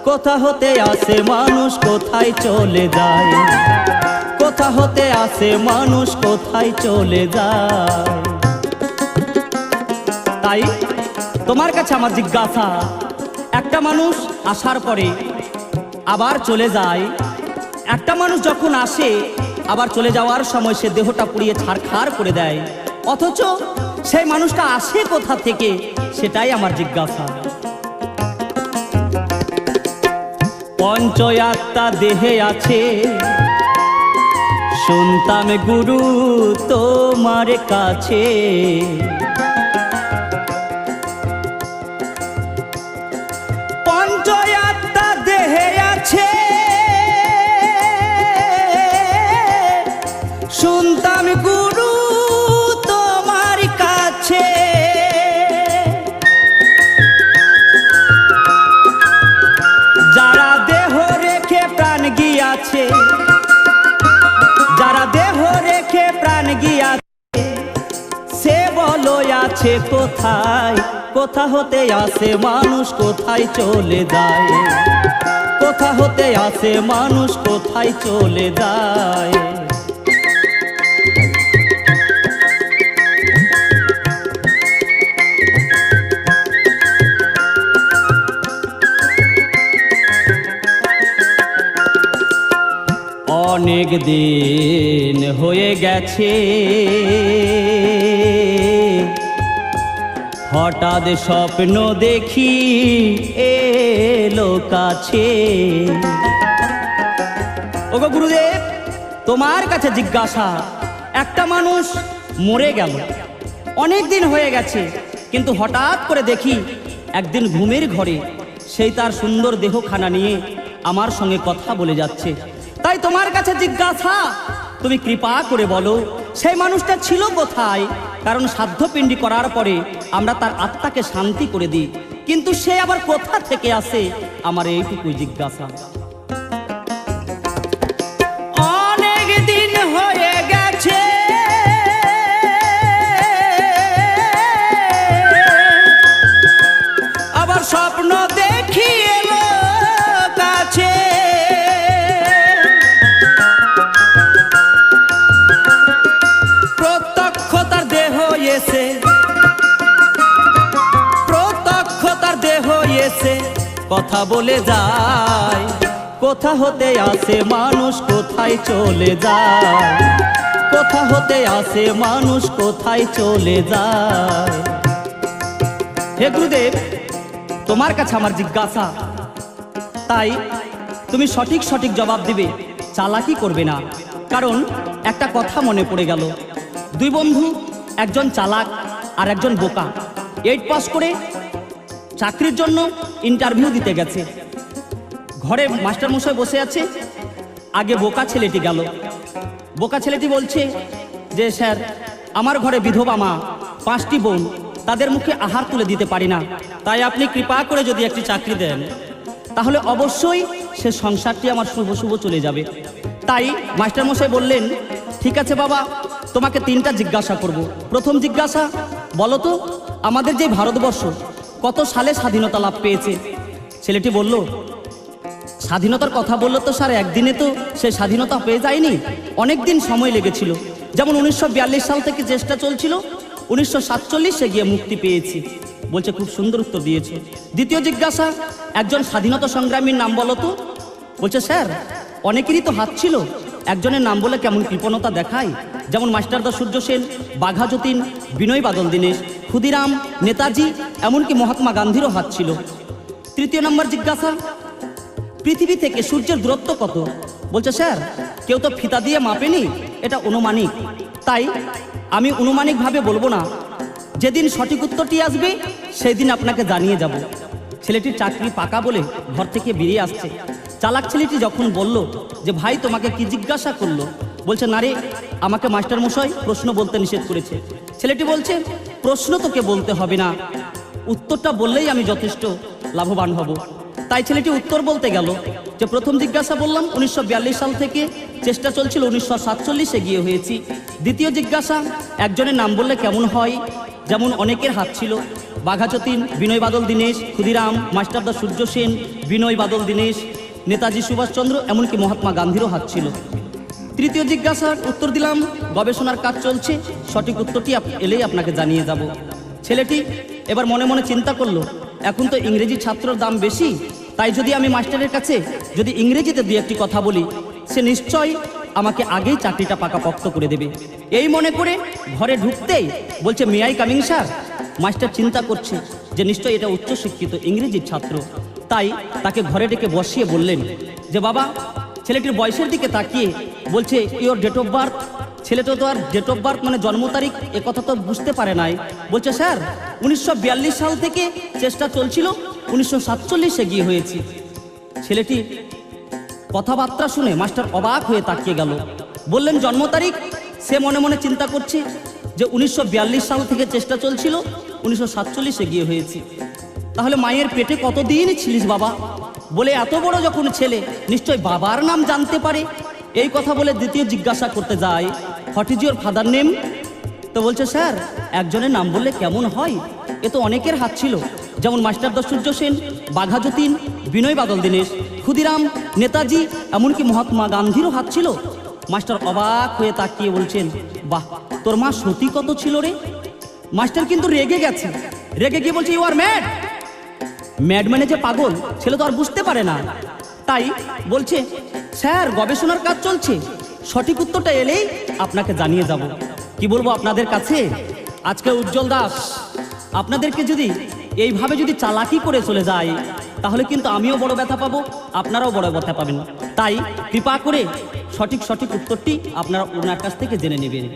কোথা হতে আসে মানুষ, কোথায় চলে যায়? কোথা হতে আসে মানুষ, কোথায় চলে যায়? তাই তোমার কাছে আমার জিজ্ঞাসা, একটা মানুষ আসার পরে আবার চলে যায়, একটা মানুষ যখন আসে আবার চলে যাওয়ার সময় সে দেহটা পুড়িয়ে ছারখার করে দেয়, অথচ সেই মানুষটা আসে কোথা থেকে, সেটাই আমার জিজ্ঞাসা। পঞ্চ আত্মা দেহে আছে, শুনতাম গুরু তোমার কাছে, পঞ্চ আত্মা দেহে আছে, শুনতাম গুরু তোমার কাছে, যারা দেহ রেখে প্রাণ গিয়াছে, যারা দেহ রেখে প্রাণ গিয়াছে, সে বলো আছে কোথায়? কোথা হতে আসে মানুষ, কোথায় চলে যায়? কোথা হতে আসে মানুষ, কোথায় চলে যায়? অনেক দিন হয়ে গেছে, হঠাৎ স্বপ্ন দেখি এলো কাছে। ওগো গুরুদেব, তোমার কাছে জিজ্ঞাসা, একটা মানুষ মরে গেল, অনেক দিন হয়ে গেছে, কিন্তু হঠাৎ করে দেখি একদিন ঘুমের ঘরে সেই তার সুন্দর দেহখানা নিয়ে আমার সঙ্গে কথা বলে যাচ্ছে। তাই তোমার কাছে জিজ্ঞাসা, তুমি কৃপা করে বলো সেই মানুষটা ছিল কোথায়? কারণ সাধ্যপিণ্ডি করার পরে আমরা তার আত্মাকে শান্তি করে দিই, কিন্তু সে আবার কোথা থেকে আসে, আমার এইটুকুই জিজ্ঞাসা। অনেক দিন হয়ে গেছে, আবার স্বপ্ন দেখি এলো কাছে, কথা বলে যায়। কোথা হতে আসে মানুষ কোথায় চলে যায়, কোথা হতে আসে মানুষ কোথায় চলে যায়। হে গুরুদেব, তোমার কাছে আমার জিজ্ঞাসা, তাই তুমি সঠিক সঠিক জবাব দিবে, চালাকি করবে না। কারণ একটা কথা মনে পড়ে গেল, দুই বন্ধু, একজন চালাক আর একজন বোকা। 8 পাস করে চাকরির জন্য ইন্টারভিউ দিতে গেছে। ঘরে মাস্টারমশাই বসে আছে, আগে বোকা ছেলেটি গেল। বোকা ছেলেটি বলছে যে স্যার, আমার ঘরে বিধবা মা, 5টি বোন, তাদের মুখে আহার তুলে দিতে পারি না, তাই আপনি কৃপা করে যদি একটি চাকরি দেন তাহলে অবশ্যই সে সংসারটি আমার শুভ শুভ চলে যাবে। তাই মাস্টারমশাই বললেন, ঠিক আছে বাবা, তোমাকে 3টা জিজ্ঞাসা করব। প্রথম জিজ্ঞাসা, বলো তো আমাদের যে ভারতবর্ষ কত সালে স্বাধীনতা লাভ পেয়েছে? ছেলেটি বলল, স্বাধীনতার কথা বললো তো স্যার, একদিনে তো সে স্বাধীনতা পেয়ে যায়নি, অনেক দিন সময় লেগেছিল। যেমন 1942 সাল থেকে চেষ্টা চলছিল, 1947 গিয়ে মুক্তি পেয়েছি। বলছে খুব সুন্দর উত্তর দিয়েছে। দ্বিতীয় জিজ্ঞাসা, একজন স্বাধীনতা সংগ্রামীর নাম বলো তো। বলছে স্যার, অনেকেরই তো হাত ছিল, একজনের নাম বলে কেমন কৃপণতা দেখায়। যেমন মাস্টারদা সূর্য সেন, বাঘা যতীন, বিনয় বাদল দীনেশ, ক্ষুদিরাম, নেতাজি, এমনকি মহাত্মা গান্ধীরও হাত ছিল। তৃতীয় নম্বর জিজ্ঞাসা, পৃথিবী থেকে সূর্যের দূরত্ব কত? বলছে স্যার, কেউ তো ফিতা দিয়ে মাপেনি, এটা অনুমানিক। তাই আমি অনুমানিকভাবে বলবো না, যেদিন সঠিক উত্তরটি আসবে সেই দিন আপনাকে জানিয়ে যাব। ছেলেটির চাকরি পাকা বলে ঘর থেকে বেরিয়ে আসছে। চালাক ছেলেটি যখন বলল যে ভাই তোমাকে কি জিজ্ঞাসা করলো, বলছে না রে, আমাকে মাস্টারমশাই প্রশ্ন বলতে নিষেধ করেছে। ছেলেটি বলছে, প্রশ্ন তোকে বলতে হবে না, উত্তরটা বললেই আমি যথেষ্ট লাভবান হব। তাই ছেলেটি উত্তর বলতে গেল যে প্রথম জিজ্ঞাসা বললাম 1942 সাল থেকে চেষ্টা চলছিল, 1947 গিয়ে হয়েছি। দ্বিতীয় জিজ্ঞাসা, একজনের নাম বললে কেমন হয়? যেমন অনেকের হাত ছিল, বাঘা যতীন, বিনয় বাদল দীনেশ, ক্ষুদিরাম, মাস্টারদা সূর্য সেন, বিনয় বাদল দীনেশ, নেতাজি সুভাষচন্দ্র, এমনকি মহাত্মা গান্ধীরও হাত ছিল। তৃতীয় জিজ্ঞাসার উত্তর দিলাম, গবেষণার কাজ চলছে, সঠিক উত্তরটি এলেই আপনাকে জানিয়ে যাব। ছেলেটি এবার মনে মনে চিন্তা করলো, এখন তো ইংরেজি ছাত্রর দাম বেশি, তাই যদি আমি মাস্টারের কাছে যদি ইংরেজিতে 2-1টি কথা বলি, সে নিশ্চয় আমাকে আগেই চাকরিটা পাকাপোক্ত করে দেবে। এই মনে করে ঘরে ঢুকতেই বলছে, may I coming sir? Master চিন্তা করছে যে নিশ্চয়ই এটা উচ্চশিক্ষিত ইংরেজির ছাত্র, তাই তাকে ঘরে ডেকে বসিয়ে বললেন যে বাবা, ছেলেটির বয়সের দিকে তাকিয়ে বলছে, ইওর ডেট অফ বার্থ। ছেলেটা তো আর ডেট অফ বার্থ মানে জন্ম তারিখ এ কথা তো বুঝতে পারে নাই। বলছে স্যার, 1942 সাল থেকে চেষ্টা চলছিল, 1947 গিয়ে হয়েছি। ছেলেটি কথাবার্তা শুনে মাস্টার অবাক হয়ে তাকিয়ে গেল। বললেন জন্ম তারিখ? সে মনে মনে চিন্তা করছে যে 1942 সাল থেকে চেষ্টা চলছিল, 1947 গিয়ে হয়েছি। তাহলে মায়ের পেটে কতদিন ছিলিস বাবা? বলে এত বড় যখন ছেলে, নিশ্চয় বাবার নাম জানতে পারে। এই কথা বলে দ্বিতীয় জিজ্ঞাসা করতে যায়, what is your father name? তো বলছে স্যার, একজনের নাম বললে কেমন হয়? এ তো অনেকের হাত ছিল, যেমন মাস্টারদা সূর্য সেন, বাঘা যতীন, বিনয় বাদল দীনেশ, ক্ষুদিরাম, নেতাজি, এমনকি মহাত্মা গান্ধীরও হাত ছিল। মাস্টার অবাক হয়ে তাকিয়ে বলছেন, বাহ, তোর মা সতী কত ছিল রে? মাস্টার কিন্তু রেগে গেছে, রেগে গিয়ে বলছে, ইউ আর ম্যাড। ম্যাড মানে যে পাগল, ছেলে তো আর বুঝতে পারে না। তাই বলছে, স্যার গবেষণার কাজ চলছে, সঠিক উত্তরটা এলেই আপনাকে জানিয়ে যাব। কি বলবো আপনাদের কাছে, আজকে উজ্জ্বল দাস আপনাদেরকে যদি এইভাবে যদি চালাকি করে চলে যায়, তাহলে কিন্তু আমিও বড় ব্যথা পাবো, আপনারাও বড় ব্যথা পাবেন। তাই কৃপা করে সঠিক উত্তরটি আপনারা ওনার কাছ থেকে জেনে নেবেন।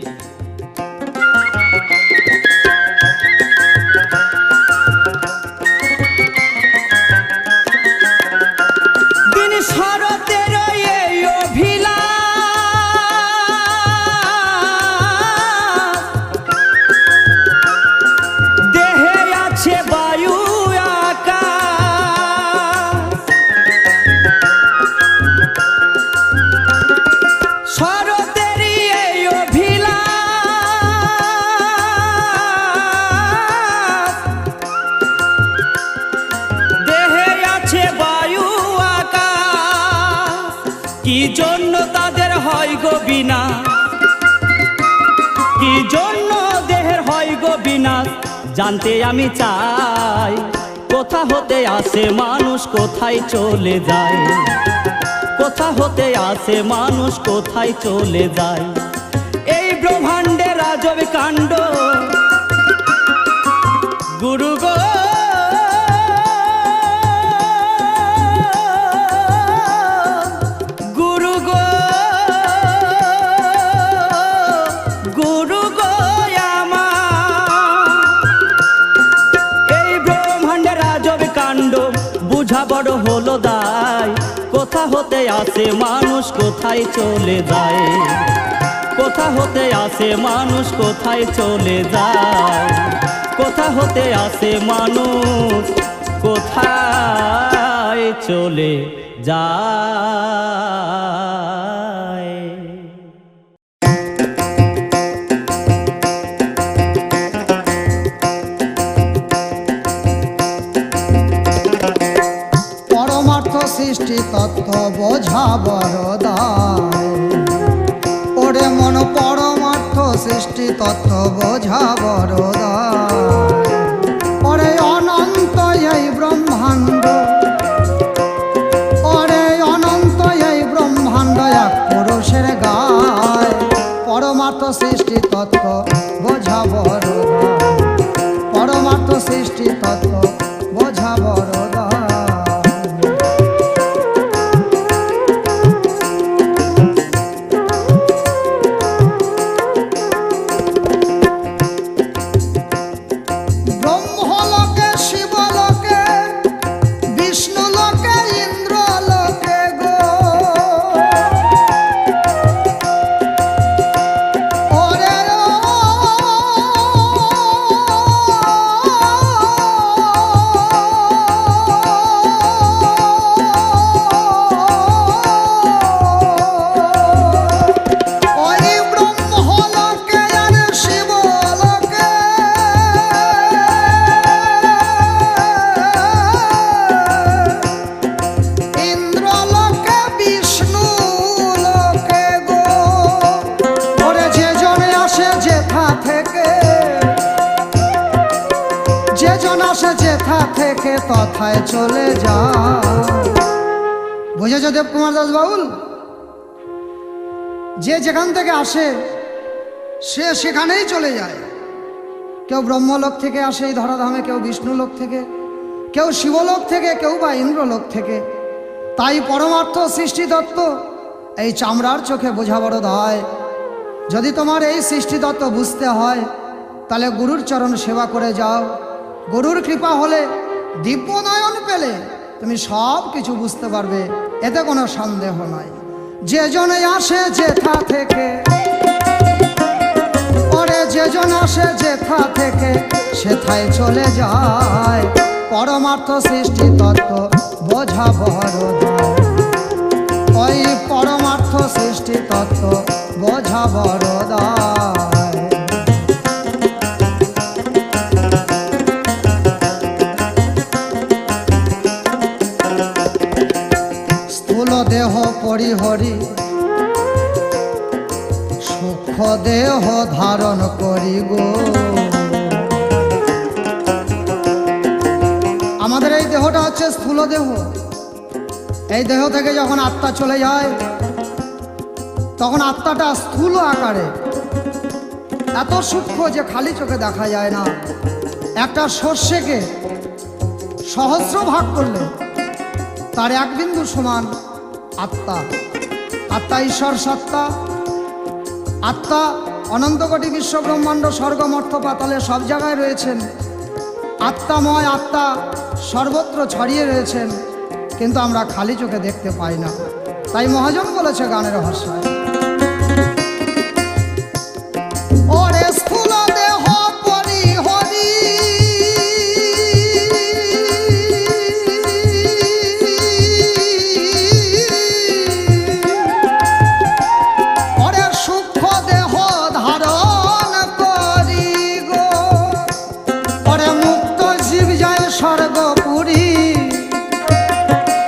কি জন্য তাদের হয় গো বিনা, কি জন্য দেহের হয় গো বিনা, জানতে আমি চাই। কোথা হতে আসে মানুষ কোথায় চলে যায়, কোথা হতে আসে মানুষ কোথায় চলে যায়। এই ব্রহ্মাণ্ডের আজব কাণ্ড গুরু গো, গুরু গো, গুরু গো আমার। এই ব্রহ্মাণ্ডের আজব কাণ্ড বুঝা বড় হলো দায়। কোথা হতে আসে মানুষ কোথায় চলে যায়, কোথা হতে আসে মানুষ কোথায় চলে যায়, কোথা হতে আসে মানুষ কোথায় চলে যায়। পরমার্থ সৃষ্টি তত্ত্ব বোঝা বড় দায়। ওরে মন পরমার্থ সৃষ্টি তত্ত্ব বোঝা বড় দায়। ওরে অনন্ত এই ব্রহ্মাণ্ড, ওরে অনন্ত এই ব্রহ্মাণ্ড এক পুরুষের গায়। পরমার্থ সৃষ্টি তত্ত্ব বোঝা বড় দায়। পরমার্থ সৃষ্টি তত্ত্ব বোঝা বড় দায়। থেকে তথায় চলে যায়। বুঝেছো দেবকুমার দাস বাউল? যে যেখান থেকে আসে সে সেখানেই চলে যায়। কেউ ব্রহ্মলোক থেকে আসে এই ধরাধামে, কেউ বিষ্ণুলোক থেকে, কেউ শিবলোক থেকে, কেউ বা ইন্দ্রলোক থেকে। তাই পরমার্থ সৃষ্টি তত্ত্ব এই চামড়ার চোখে বোঝা বড় দায়। যদি তোমার এই সৃষ্টি তত্ত্ব বুঝতে হয় তাহলে গুরুর চরণ সেবা করে যাও। গুরুর কৃপা হলে, দিব্য নয়ন পেলে তুমি সব কিছু বুঝতে পারবে, এতে কোনো সন্দেহ নাই। যে জনে আসে যেথা থেকে, ওরে যে জন আসে যেথা থেকে সেথায় চলে যায়। পরমার্থ সৃষ্টি তত্ত্ব বোঝা বড় দায়। ওই পরমার্থ সৃষ্টি তত্ত্ব বোঝা বড় দায়। স্থূল দেহ পরিহরি, সূক্ষ্ম দেহ ধারণ করি গো। আমাদের এই দেহটা হচ্ছে স্থূল দেহ। এই দেহ থেকে যখন আত্মা চলে যায় তখন আত্মাটা স্থূল আকারে, এত সূক্ষ্ম যে খালি চোখে দেখা যায় না। একটা সর্ষেকে সহস্র ভাগ করলে তার এক বিন্দু সমান আত্মা। আত্মা ঈশ্বর সত্তা। আত্মা অনন্ত কোটি বিশ্ব ব্রহ্মাণ্ড স্বর্গ মর্ত্য পাতালে সব জায়গায় রয়েছেন। আত্মাময় আত্মা সর্বত্র ছড়িয়ে রয়েছেন, কিন্তু আমরা খালি চোখে দেখতে পাই না। তাই মহাজন বলেছে গানের ভাষায়, ওরে স্থূল দেহ পরিহরি, ওরে সূক্ষ্ম দেহ ধারণ করি গো। ওরে মুক্ত জীব যায় স্বর্গপুরী,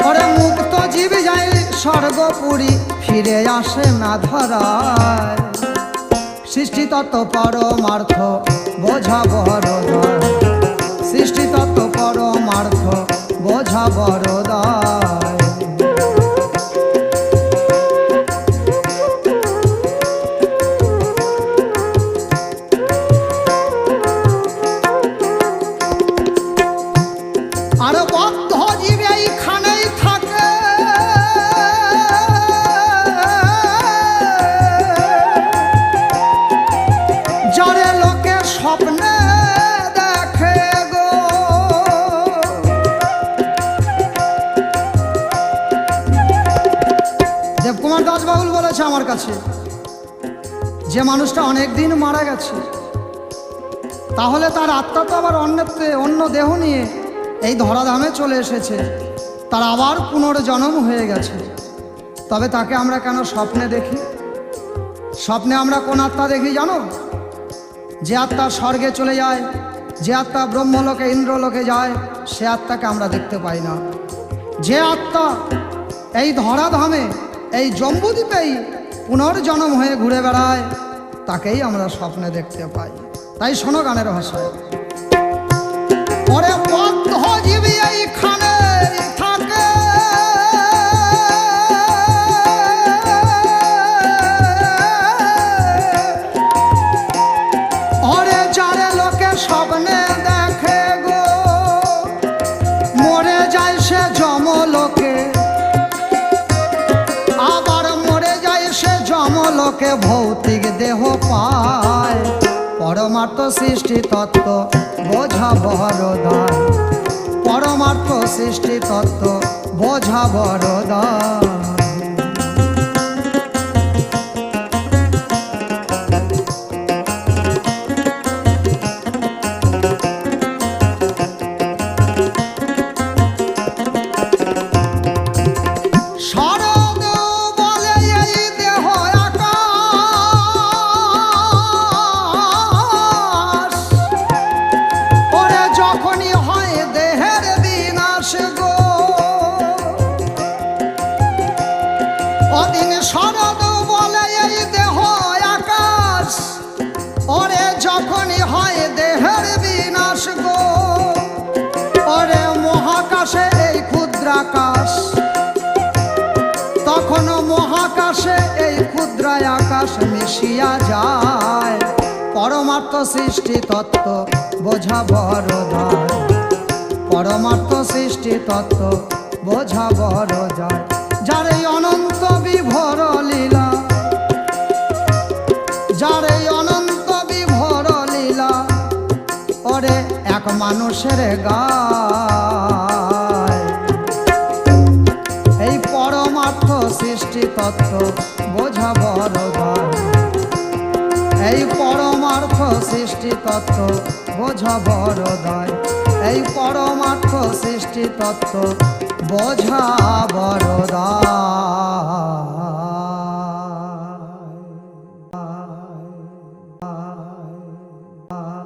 ওরে মুক্ত জীব যায় স্বর্গপুরী, ফিরে আসে না ধরায়। সৃষ্টি তত্ত্ব পরমার্থ বোঝা বড় দায়। সৃষ্টি তত্ত্ব পরমার্থ পরমার্থ বোঝা বড় দায়। আর বদ্ধ জীব এইখানেই থাকে, যারে লোকে স্বপ্নে দেখে গো। দেবকুমার দাস বাউল বলেছে আমার কাছে, যে মানুষটা অনেক দিন মারা গেছে, তাহলে তার আত্মা তো আবার অন্য দেহ নিয়ে এই ধরাধামে চলে এসেছে, তার আবার পুনর্জন্ম হয়ে গেছে। তবে তাকে আমরা কেন স্বপ্নে দেখি? স্বপ্নে আমরা কোন আত্মা দেখি জানো? যে আত্মা স্বর্গে চলে যায়, যে আত্মা ব্রহ্মলোকে ইন্দ্রলোকে যায়, সে আত্মাকে আমরা দেখতে পাই না। যে আত্মা এই ধরাধামে এই জম্বুদ্বীপেই পুনর্জন্ম হয়ে ঘুরে বেড়ায়, তাকেই আমরা স্বপ্নে দেখতে পাই। তাই শোনো গানের ভাষায়, ওরে বদ্ধ জীবী এইখানে থাকে, ওরে যারে লোকে স্বপ্নে দেখে গো, মরে যায় সে যমলোকে, আবার মরে যায় সে যমলোকে ভৌতিক দেহ পায়। পরমার্থ সৃষ্টি তত্ত্ব বোঝা বড় দায়, পরমার্থ সৃষ্টি তত্ত্ব বোঝা বড় দায়। যখনই হয় দেহের বিনাশ গো, ওরে মহাকাশে এই ক্ষুদ্রাকাশ, তখন মহাকাশে এই ক্ষুদ্রায় আকাশ মিশিয়া যায়। পরমার্থ সৃষ্টি তত্ত্ব বোঝা বড় দায়, পরমার্থ সৃষ্টি তত্ত্ব বোঝা বড় যায়। যার এই অনন্ত বিভোর লীলা, যার এই অনন্ত বিভোর লীলা, ওরে এক মানুষের গায়। এই পরমার্থ সৃষ্টি তত্ত্ব বোঝা বড় দায়, এই পরমার্থ সৃষ্টি তত্ত্ব বোঝা বড় দায়, এই পরমার্থ সৃষ্টি তত্ত্ব বোঝা